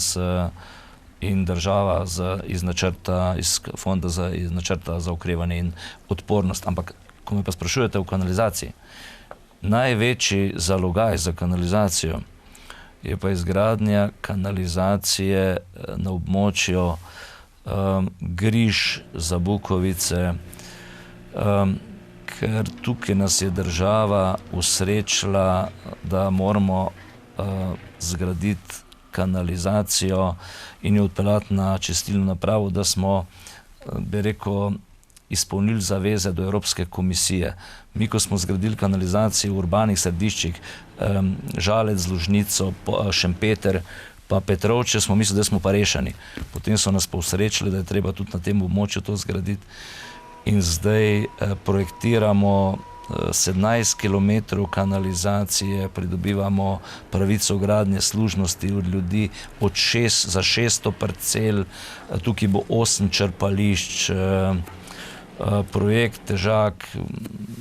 in država iz načrta, iz fonda iz načrta za okrevanje in odpornost. Ampak ko me pa sprašujete o kanalizaciji, največji zalogaj za kanalizacijo je pa izgradnja kanalizacije na območju Griž, Zabukovice, ker tukaj nas je država usrečila, da moramo zgraditi kanalizacijo in jo odpeljati na čistilno napravo, da smo, bi rekel, izpolnili zaveze do Evropske komisije. Mi, ko smo zgradili kanalizacijo v urbanih središčih, Žalec, Lužnico, Šempeter, pa Petrovče, smo mislili, da smo pa rešeni. Potem so nas pa usrečili, da je treba tudi na tem območju to zgraditi. In zdaj projektiramo 17 km kanalizacije, pridobivamo pravico gradnje služnosti od ljudi za 600 parcel, tukaj bo 8 črpališč, projekt težak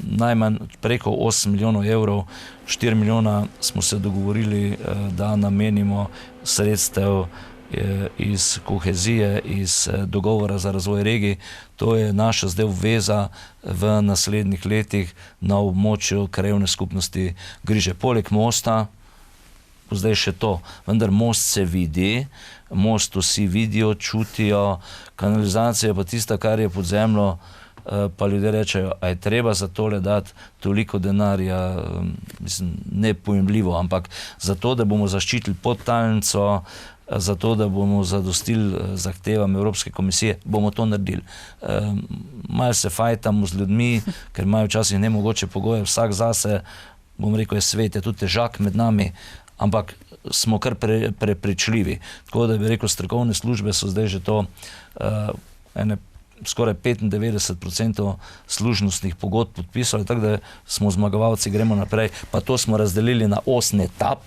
najmanj preko 8 milijonov evrov, 4 milijona smo se dogovorili, da namenimo sredstev iz kohezije, iz dogovora za razvoj regij. To je naša zdaj obveza v naslednjih letih na območju krajevne skupnosti Griže. Poleg mosta, zdaj še to, vendar most se vidi, most vsi vidijo, čutijo, kanalizacija pa tista, kar je pod zemljo, pa ljudje rečejo, a je treba za tole dati toliko denarja, mislim, nepojemljivo, ampak zato, da bomo zaščitili podtalnico, zato, da bomo zadostili zahtevam Evropske komisije, bomo to naredili. Malo se fajtamo z ljudmi, ker imajo včasih nemogoče pogoje, vsak zase, bom rekel, je svet, je tudi težak med nami, ampak smo kar prepričljivi. Tako da bi rekel, strokovne službe so zdaj že to skoraj 95% služnostnih pogodb podpisali, tako da smo zmagovalci, gremo naprej, pa to smo razdelili na 8 etap,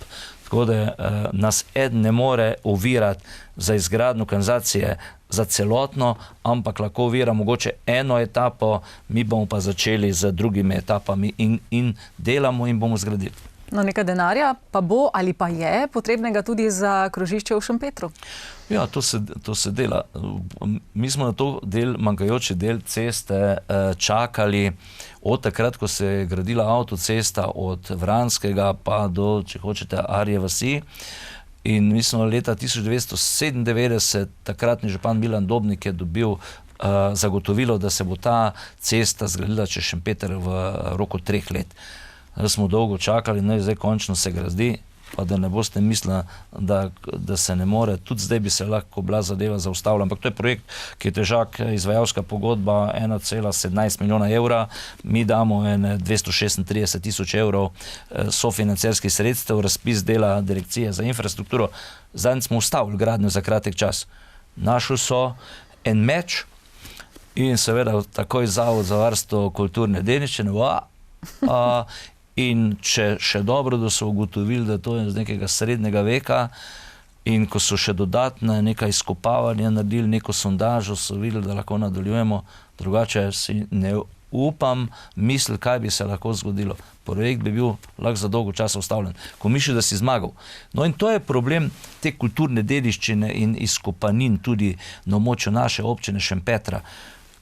tako da nas eden ne more ovirati za izgradnjo kanalizacije za celotno, ampak lahko ovira mogoče eno etapo, mi bomo pa začeli z drugimi etapami in delamo in bomo zgradili. No, nekaj denarja pa bo ali pa je potrebnega tudi za krožišče v Šempetru? Ja, to se dela. Mi smo na to manjkajoči del ceste čakali od takrat, ko se je gradila avtocesta od Vranskega pa do, če hočete, Arje vasi. In mi smo leta 1997, takratni župan Milan Dobnik je dobil zagotovilo, da se bo ta cesta zgradila čez Šempeter v roku 3 let. Smo dolgo čakali, zdaj končno se gradi, pa da ne boste mislili, da se ne more. Tudi zdaj bi se lahko bila zadeva zaustavila, ampak to je projekt, ki je težak, izvajalska pogodba 1,17 milijona evra, mi damo 236 tisoč evrov sofinancerskih sredstev, razpis dela Direkcije za infrastrukturo. Zdaj smo ustavili gradnjo za kratek čas. Našli so en meč in seveda takoj Zavod za varstvo kulturne dediščine, in če še dobro, da so ugotovili, da to je iz nekega srednjega veka, in ko so še dodatne nekaj izkopavanja naredili, neko sondažo, so videli, da lahko nadaljujemo, drugače si ne upam misliti, kaj bi se lahko zgodilo. Projekt bi bil lahko za dolgo časa ustavljen, ko misliš, da si zmagal. No in to je problem te kulturne dediščine in izkopanin tudi na območju naše občine Šempetra.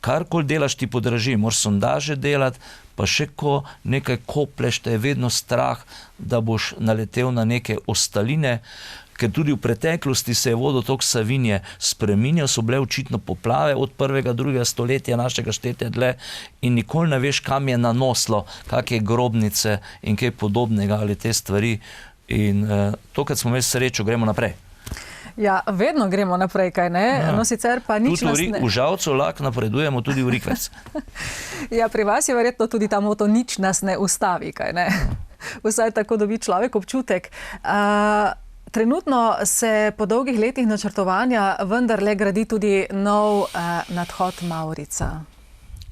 Karkoli delaš, ti podraži, moraš sondaže delati, pa še ko nekaj kopleš, te je vedno strah, da boš naletel na neke ostaline, ker tudi v preteklosti se je vodotok Savinje spreminjal, so bile očitno poplave od 1. 2. stoletja našega štetja dlje in nikoli ne veš, kam je nanoslo, kakšne grobnice in kaj podobnega ali te stvari. In tokrat smo imeli srečo, gremo naprej. Ja, vedno gremo naprej, kaj ne? Ja. No, sicer pa nič nas ne... V Žalcu lahko napredujemo tudi v Rikverc. Ja, pri vas je verjetno tudi ta moto nič nas ne ustavi, kaj ne? Vsaj tako dobi človek občutek. Trenutno se po dolgih letih načrtovanja vendarle gradi tudi nov nadhod Mavrica.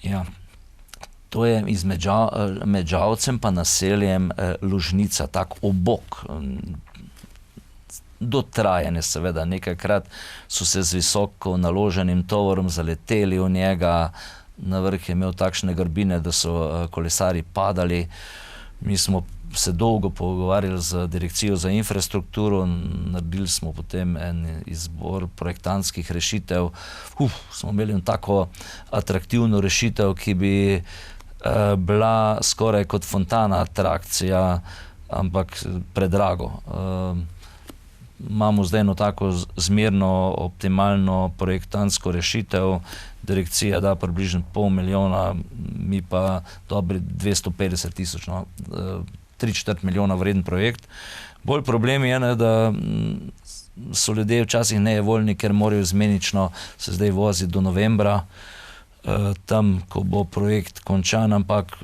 Ja, to je med Žalcem pa naseljem Lužnica, tak obok. Dotrajane seveda, nekajkrat so se z visoko naloženim tovorom zaleteli v njega, na vrh je imel takšne grbine, da so kolesari padali. Mi smo se dolgo pogovarjali z Direkcijo za infrastrukturo, naredili smo potem en izbor projektantskih rešitev. Smo imeli tako atraktivno rešitev, ki bi bila skoraj kot fontana atrakcija, ampak predrago. Imamo zdaj eno tako zmerno, optimalno projektantsko rešitev, direkcija da približno 500 milijona, mi pa dobri 250 tisoč, 3/4 milijona vreden projekt. Bolj problem je, da so ljudje včasih nejevoljni, ker morajo izmenično se zdaj voziti do novembra, tam, ko bo projekt končan, ampak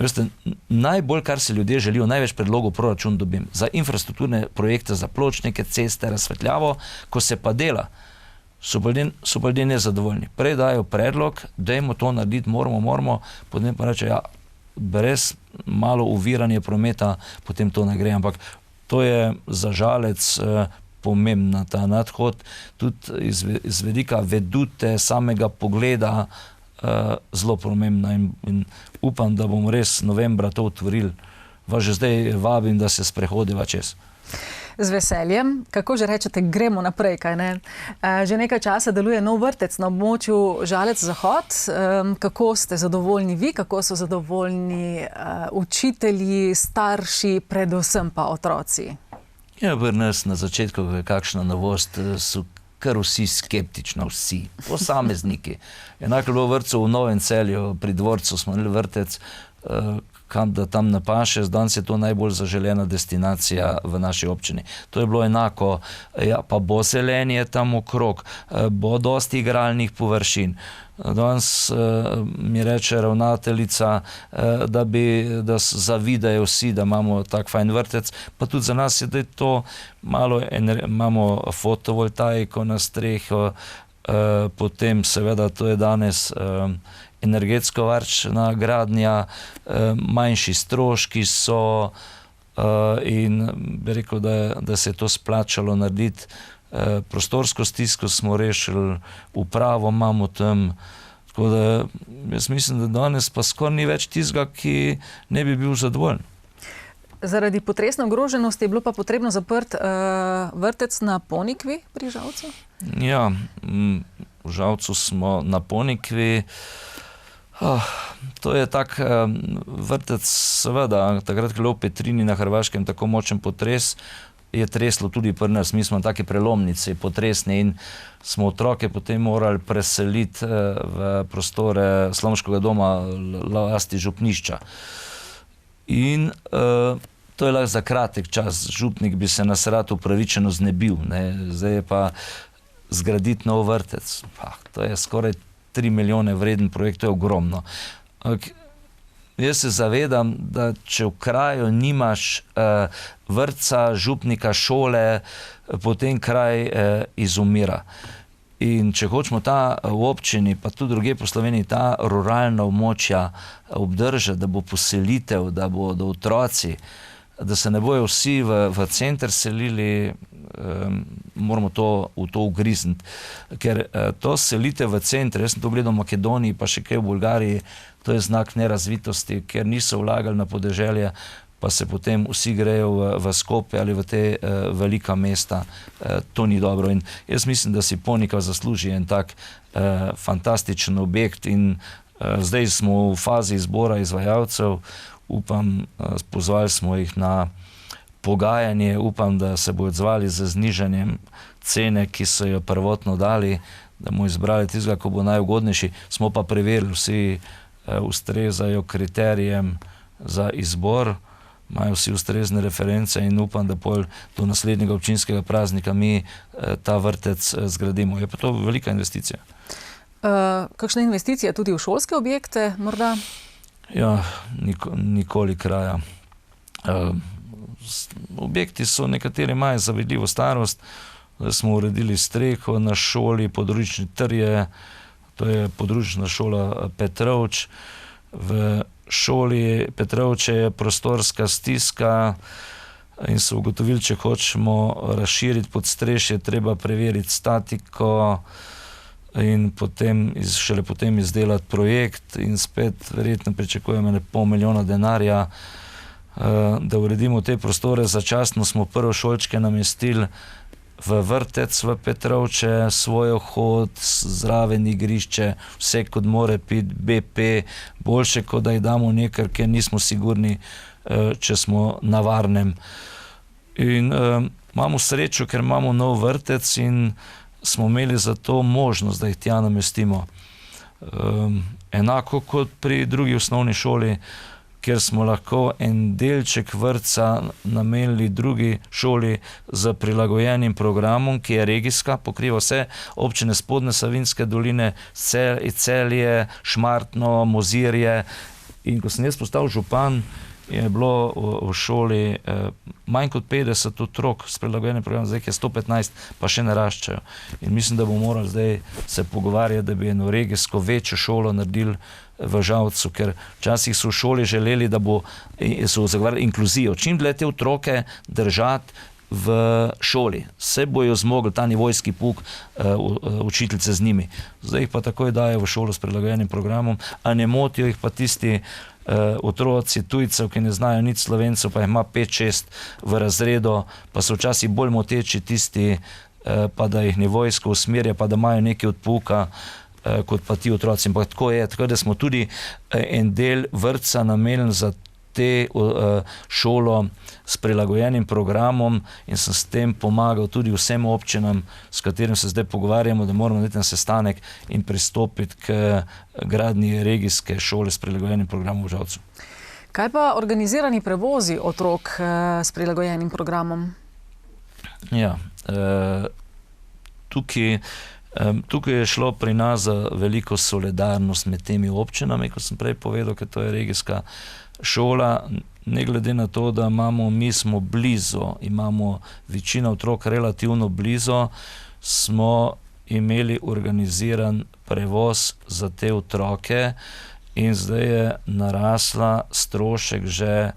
veste, najbolj, kar se ljudje želijo, največ predlogov proračun dobim za infrastrukturne projekte, za pločnike, ceste, razsvetljavo, ko se pa dela, so pa ljudje nezadovoljni. Prej dajo predlog, dajmo to narediti, moramo, potem pa reče, ja, brez malo uviranja prometa, potem to ne gre, ampak to je za Žalec pomembna ta nadhod, tudi iz vidika vedute samega pogleda zelo pomembna in upam, da bomo res novembra to otvorili. Vas že zdaj vabim, da se sprehodiva čez. Z veseljem. Kako že rečete, gremo naprej, kaj ne? Že nekaj časa deluje nov vrtec na območju Žalec Zahod. Kako ste zadovoljni vi, kako so zadovoljni učitelji, starši, predvsem pa otroci? Ja, pri nas na začetku, ko je kakšna novost, so kar vsi skeptični, vsi, posamezniki. Enako je bilo v vrtcu v Novem Celju, pri dvorcu smo imeli vrtec, kam da tam ne paše, danes je to najbolj zaželena destinacija v naši občini. To je bilo enako, ja, pa bo zelenje tam okrog, bo dosti igralnih površin. Danes mi reče ravnateljica, da zavidajo vsi, da imamo tak fajn vrtec, pa tudi za nas je, da je to malo, imamo fotovoltaiko na streho, potem seveda to je danes energetsko varčna gradnja, manjši stroški so in bi rekel, da se je to splačalo narediti. Prostorsko stisko smo rešili, upravo imamo tam, tako da jaz mislim, da danes pa skoraj ni več tistega, ki ne bi bil zadovoljen. Zaradi potresne ogroženosti je bilo pa potrebno zaprt vrtec na Ponikvi pri Žalcu? Ja, v Žalcu smo na Ponikvi. To je tak vrtec, seveda, takrat, ko je bilo v Petrini na Hrvaškem tako močen potres, je treslo tudi pri nas. Mi smo taki prelomnici, potresni in smo otroke potem morali preseliti v prostore Slomškega doma lasti župnišča. In to je lahko za kratek čas. Župnik bi se nas rad upravičeno znebil, ne? Zdaj je pa zgraditi nov vrtec. To je skoraj 3 milijone vreden projekt, to je ogromno. Jaz se zavedam, da če v kraju nimaš vrtca, župnika, šole, potem kraj izumira. In če hočemo ta v občini, pa tudi drugje po Sloveniji, ta ruralna območja obdržati, da bo poselitev, da bodo otroci, da se ne bojo vsi v center selili, moramo v to ugrizniti. Ker to selitev v center, jaz sem to gledal v Makedoniji, pa še kaj v Bolgariji, to je znak nerazvitosti, ker niso vlagali na podeželje, pa se potem vsi grejo v Skopje ali v te velika mesta. To ni dobro. In jaz mislim, da si Ponikva zasluži en tak fantastičen objekt in zdaj smo v fazi izbora izvajalcev. Upam, pozvali smo jih na pogajanje, upam, da se bodo odzvali z znižanjem cene, ki so jo prvotno dali, da bomo izbrali tistega, ko bo najugodnejši. Smo pa preverili, vsi ustrezajo kriterijem za izbor, imajo vsi ustrezne reference in upam, da pol do naslednjega občinskega praznika mi ta vrtec zgradimo. Je pa to velika investicija. Kakšna investicija tudi v šolske objekte morda? Ja, nikoli kraja. Objekti so, nekateri imajo zavidljivo starost. Zdaj smo uredili streho na šoli, područni trje, to je područna šola Petrovč. V šoli Petrovče je prostorska stiska in so ugotovili, če hočemo razširiti podstrešje, treba preveriti statiko in šele potem izdelati projekt in spet verjetno pričakujemo 500 milijona denarja, da uredimo te prostore. Začasno smo prvo šolčke namestili v vrtec v Petrovče, svoj vhod, zraven igrišče, vse kot more piti, BP, boljše, kot da jih damo nekaj, ker nismo sigurni, če smo na varnem. In imamo srečo, ker imamo nov vrtec in smo imeli za to možnost, da jih tja namestimo. Enako kot pri drugi osnovni šoli, kjer smo lahko en delček vrtca namenili drugi šoli z prilagojenim programom, ki je regijska, pokriva vse občine Spodnje Savinjske doline, Celje, Šmartno, Mozirje. In ko sem jaz postal župan, je bilo v šoli manj kot 50 otrok s prilagojenim programom, zdaj je 115, pa še naraščajo. In mislim, da bomo morali zdaj se pogovarjati, da bi eno regijsko večjo šolo naredili v Žalcu, ker včasih so v šoli želeli, da so zagovarjali inkluzijo. Čim dlje te otroke držati v šoli, se bojo zmogli ta nivojski pouk učiteljice z njimi. Zdaj jih pa takoj dajo v šolo s prilagojenim programom, a ne motijo jih pa tisti otroci tujcev, ki ne znajo nič Slovencev, pa jih ima 5-6 v razredu, pa so včasih bolj moteči tisti, pa da jih nivojsko usmerja, pa da imajo nekaj od pouka, kot pa ti otroci. Ampak tako je, tako da smo tudi en del vrtca namenili za te šolo s prilagojenim programom in sem s tem pomagal tudi vsem občinam, s katerim se zdaj pogovarjamo, da moramo narediti sestanek in pristopiti k gradnji regijske šole s prilagojenim programom v Žalcu. Kaj pa organizirani prevozi otrok s prilagojenim programom? Ja, tukaj je šlo pri nas za veliko solidarnost med temi občinami, kot sem prej povedal, ker to je regijska šola, ne glede na to, da mi smo blizu, imamo večina otrok relativno blizu, smo imeli organiziran prevoz za te otroke in zdaj je narasla strošek že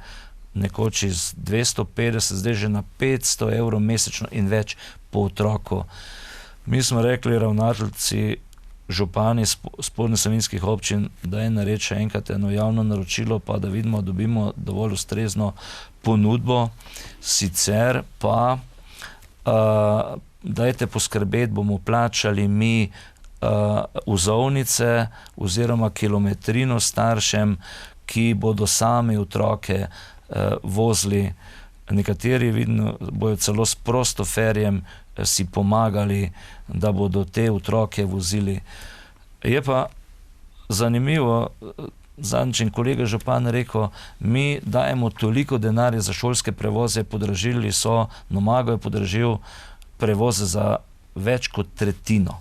nekoč iz 250, zdaj že na 500 evrov mesečno in več po otroku. Mi smo rekli ravnateljci, župani spodnje savinjskih občin, da je narediti še enkrat eno javno naročilo, pa da vidimo, dobimo dovolj ustrezno ponudbo. Sicer pa dajte poskrbeti, bomo plačali mi vozovnice oziroma kilometrino staršem, ki bodo sami otroke vozili. Nekateri vidno bojo celo s prostoferjem si pomagali, da bodo te otroke vozili. Je pa zanimivo, zadnjič kolega župan rekel, mi dajemo toliko denarja za šolske prevoze, podražili so, Nomago je podražil prevoze za več kot tretjino.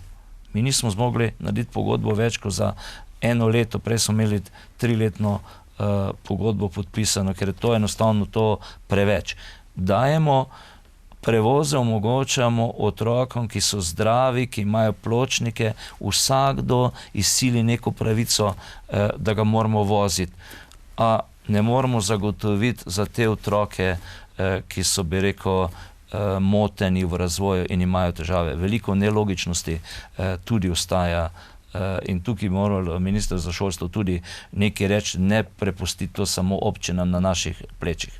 Mi nismo zmogli narediti pogodbo več kot za 1 leto, prej smo imeli 3-letno pogodbo podpisano, ker je to enostavno to preveč. Dajemo prevoze, omogočamo otrokom, ki so zdravi, ki imajo pločnike, vsakdo izsili neko pravico, da ga moramo voziti. A ne moramo zagotoviti za te otroke, ki so, bi rekel, moteni v razvoju in imajo težave. Veliko nelogičnosti tudi ostaja in tukaj moral minister za šolstvo tudi nekaj reči, ne prepustiti to samo občinam na naših plečih.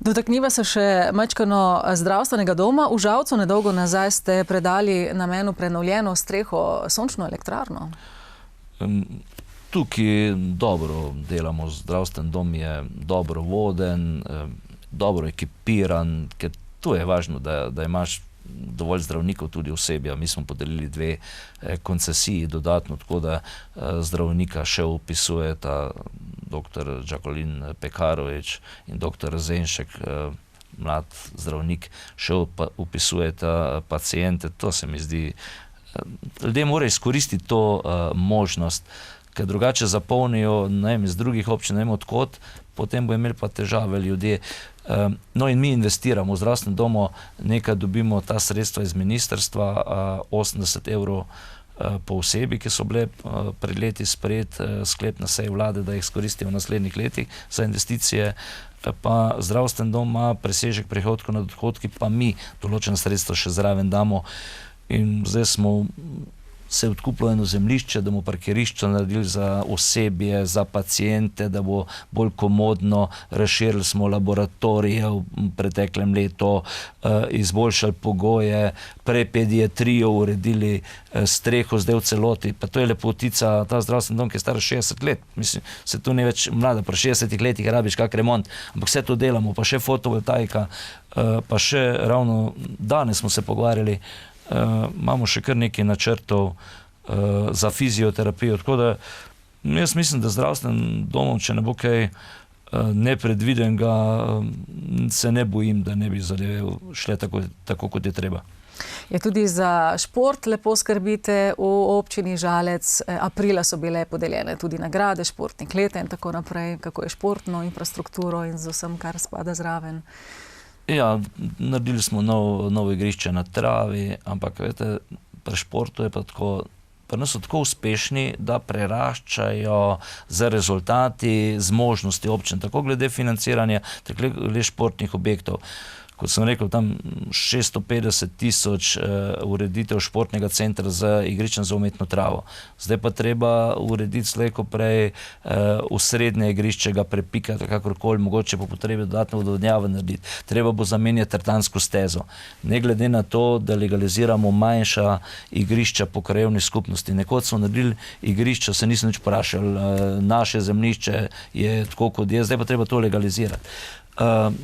Dotakniva se še majčkeno zdravstvenega doma. V Žalcu nedolgo nazaj ste predali namenu prenovljeno streho sončno elektrarno. Tukaj dobro delamo, zdravstven dom je dobro voden, dobro ekipiran, ker tu je važno, da imaš dovolj zdravnikov, tudi osebja. Mi smo podelili 2 koncesiji dodatno, tako da zdravnika še upisujeta dr. Đakolin Pekarović in dr. Zenšek, mlad zdravnik, še upisujeta pacijente. To se mi zdi, ljudje morajo izkoristiti to možnost, ker drugače zapolnijo, ne vem, iz drugih občin, ne vem odkot, potem bo imeli pa težave ljudje. No in mi investiramo v zdravstvenem domu, nekaj dobimo ta sredstva iz ministrstva, 80 evrov po osebi, ki so bile pred leti sprejet sklep na seji vlade, da jih izkoristijo v naslednjih letih za investicije, pa zdravstven dom ima presežek prihodkov nad odhodki, pa mi določena sredstva še zraven damo in zdaj smo se odkupilo eno zemljišče, da bomo parkirišče naredili za osebje, za pacijente, da bo bolj komodno, razširili smo laboratorije v preteklem letu, izboljšali pogoje, prepediatrijo uredili, streho zdaj v celoti, pa to je lepotica, ta zdravstven dom, ki je star 60 let, mislim, se tu ne več mlada, pri 60 letih rabiš kak remont, ampak vse to delamo, pa še fotovoltaika, pa še ravno danes smo se pogovarjali, imamo še kar nekaj načrtov za fizioterapijo, tako da jaz mislim, da zdravstven domov, če ne bo kaj nepredvidenega se ne bojim, da ne bi zadeve šle tako, kot je treba. Je tudi za šport lepo skrbite v občini Žalec. Aprila so bile podeljene tudi nagrade, športnik leta in tako naprej. Kako je športno infrastrukturo in z vsem, kar spada zraven? Ja, naredili smo novo igrišče na travi, ampak veste, pri športu je pa tako, pa nas so tako uspešni, da preraščajo z rezultati, z možnosti občin, tako glede financiranja, tako glede športnih objektov. Kot sem rekel, tam 650 000 ureditev športnega centra z igriščem za umetno travo. Zdaj pa treba urediti slej ko prej v srednje igrišče, ga prepikati, kakorkoli, mogoče po potrebi dodatno odvodnjavo narediti. Treba bo zamenjati tartansko stezo. Ne glede na to, da legaliziramo manjša igrišča po krajevni skupnosti. Nekoč smo naredili igrišča, se nisem nič vprašal, naše zemljišče je tako, kot je, zdaj pa treba to legalizirati.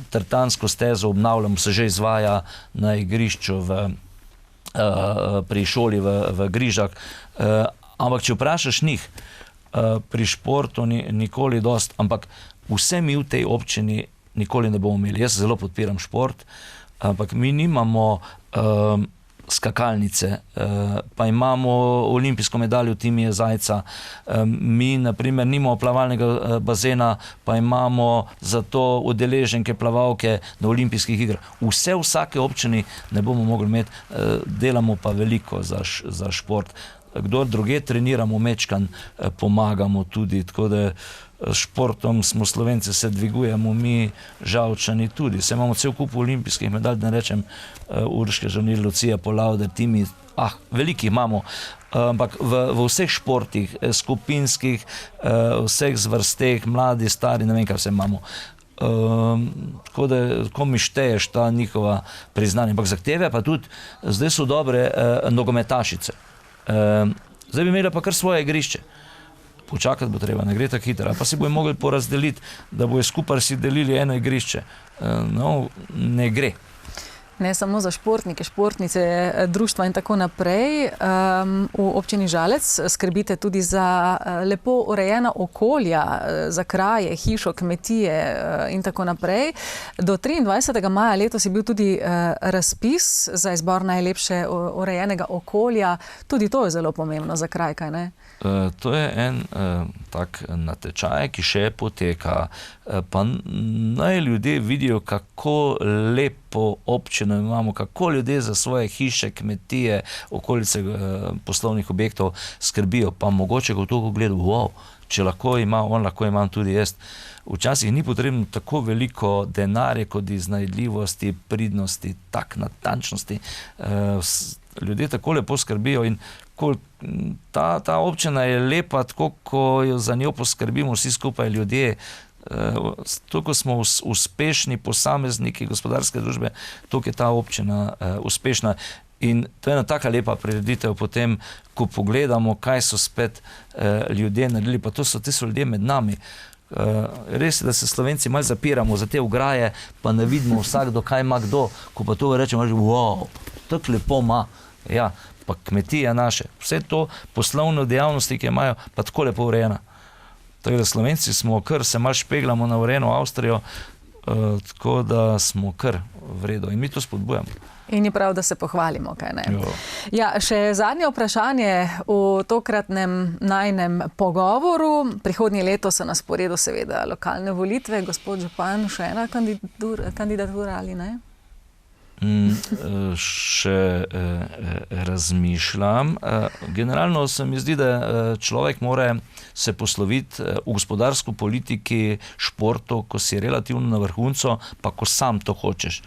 Tartansko stezo obnavljamo, se že izvaja na igrišču pri šoli v Grižah. Ampak če vprašaš njih, pri športu nikoli dost, ampak vse mi v tej občini nikoli ne bomo imeli. Jaz zelo podpiram šport, ampak mi nimamo skakalnice, pa imamo olimpijsko medaljo Timije Zajca, mi naprimer nimamo plavalnega bazena, pa imamo zato udeleženke plavalke na olimpijskih igrah. Vse v vsake občini ne bomo mogli imeti, delamo pa veliko za šport. Kdor druge treniramo, mečkan pomagamo tudi, tako da športom smo Slovenci, se dvigujemo, mi Žalčani tudi. Se imamo cel kup olimpijskih medalj, da ne rečem Urške Žolnir, Lucija Polavder, Timi, velikih imamo, ampak v vseh športih, skupinskih, vseh zvrsteh, mladi, stari, ne vem, kaj vse imamo. Tako da, ko mi šteješ ta njihova priznanja, ampak zahteve pa tudi, zdaj so dobre nogometašice. Zdaj bi imela pa kar svoje igrišče. Počakati bo treba, ne gre tako hitro, pa si bojo mogli porazdeliti, da bojo skupaj si delili eno igrišče. No, ne gre. Ne samo za športnike, športnice, društva in tako naprej. V občini Žalec skrbite tudi za lepo urejena okolja, za kraje, hišo, kmetije in tako naprej. Do 23. maja letos je bil tudi razpis za izbor najlepše urejenega okolja. Tudi to je zelo pomembno za kraj, kaj ne? To je en tak natečaj, ki še poteka. Pa naj ljudje vidijo, kako lepo občino imamo, kako ljudje za svoje hiše, kmetije, okolice poslovnih objektov skrbijo. Pa mogoče ko to gledal, wow, če lahko ima on, lahko imam tudi jaz. Včasih ni potrebno tako veliko denarja, kot iznajdljivosti, pridnosti, tak natančnosti. Ljudje tako lepo skrbijo in ta občina je lepa, tako ko za njo poskrbimo vsi skupaj ljudje, toliko smo uspešni posamezniki gospodarske družbe, toliko je ta občina uspešna. In to je ena taka lepa prireditev potem, ko pogledamo, kaj so spet ljudje naredili, pa to so ljudje med nami. Res je, da se Slovenci malo zapiramo za te ograje, pa ne vidimo vsakdo, kaj ima kdo, ko pa to rečemo, wow, tako lepo ima. Ja, pa kmetije naše, vse to poslovne dejavnosti, ki imajo, pa tako lepo urejena. Tako da Slovenci smo kar, se malo špeglamo na urejeno Avstrijo, tako da smo kar v redu in mi to spodbujamo. In je prav, da se pohvalimo, kaj ne? Ja, še zadnje vprašanje v tokratnem najnem pogovoru. Prihodnje leto so na sporedu seveda lokalne volitve. Gospod župan, še ena kandidatura ali ne? Še razmišljam. Generalno se mi zdi, da človek mora se posloviti v gospodarsko politiki, športu, ko si relativno na vrhuncu, pa ko sam to hočeš.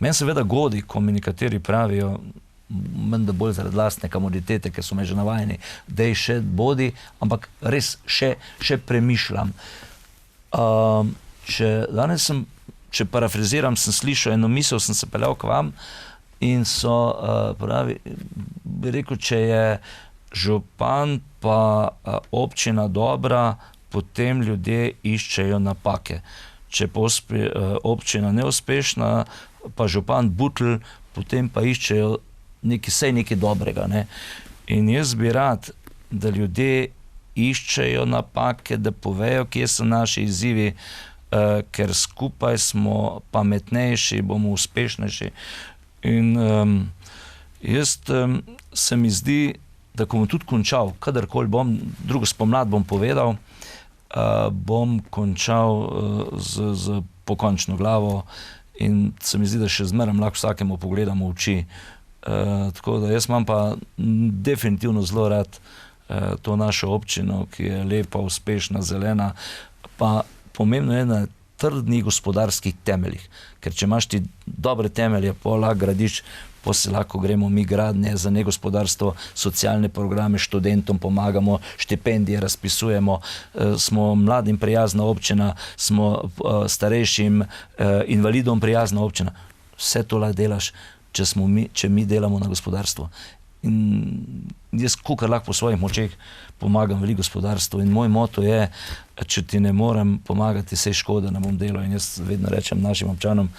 Meni seveda godi, ko mi nekateri pravijo, menda bolj zaradi lastne komoditete, ker so me že navajeni, da je še bodi, ampak res še premišljam. Če parafraziram, sem slišal eno misel, sem se peljal k vam in so pravi, bi rekel, če je župan pa občina dobra, potem ljudje iščejo napake. Če pa občina neuspešna, pa župan butl, potem pa iščejo nekaj dobrega. Ne? In jaz bi rad, da ljudje iščejo napake, da povejo, kje so naši izzivi. ker skupaj smo pametnejši, bomo uspešnejši. In se mi zdi, da ko bom tudi končal, kadarkoli bom, drugo spomlad bom povedal, bom končal z pokončno glavo in se mi zdi, da še zmeraj lahko vsakemu pogledamo v oči. Tako da jaz imam pa definitivno zelo rad to našo občino, ki je lepa, uspešna, zelena, pa pomembno je na trdnih gospodarskih temeljih. Ker če imaš ti dobre temelje, lahko gradiš, se lahko gremo mi gradnje za negospodarstvo, socialne programe, študentom pomagamo, štipendije razpisujemo, smo mladim prijazna občina, smo starejšim invalidom prijazna občina. Vse to lahko delaš, če mi delamo na gospodarstvo. In jaz, kolikor lahko po svojih močeh pomagam veliko gospodarstvu in moj moto je, če ti ne morem pomagati, saj škoda, ne bom delal. In jaz vedno rečem našim občanom,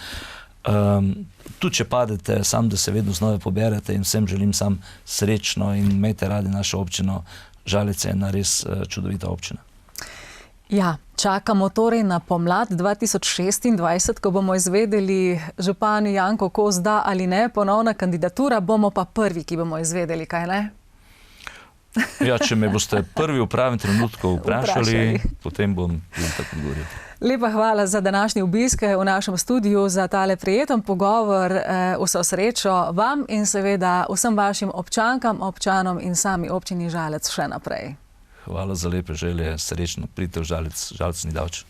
tudi če padete, sam da se vedno znova poberete in vsem želim sam srečno in imejte radi našo občino. Žalec je ena res čudovita občina. Ja, čakamo torej na pomlad 2026, ko bomo izvedeli župan Janko Kos da ali ne, ponovna kandidatura, bomo pa prvi, ki bomo izvedeli, kaj ne? Ja, če me boste prvi v pravem trenutku vprašali, potem bom tako govoril. Lepa hvala za današnji obisk v našem studiu, za tale prijeten pogovor, vso srečo vam in seveda vsem vašim občankam, občanom in sami občini Žalec še naprej. Hvala za lepe želje, srečno, pridite v Žalec, Žalec ni daleč.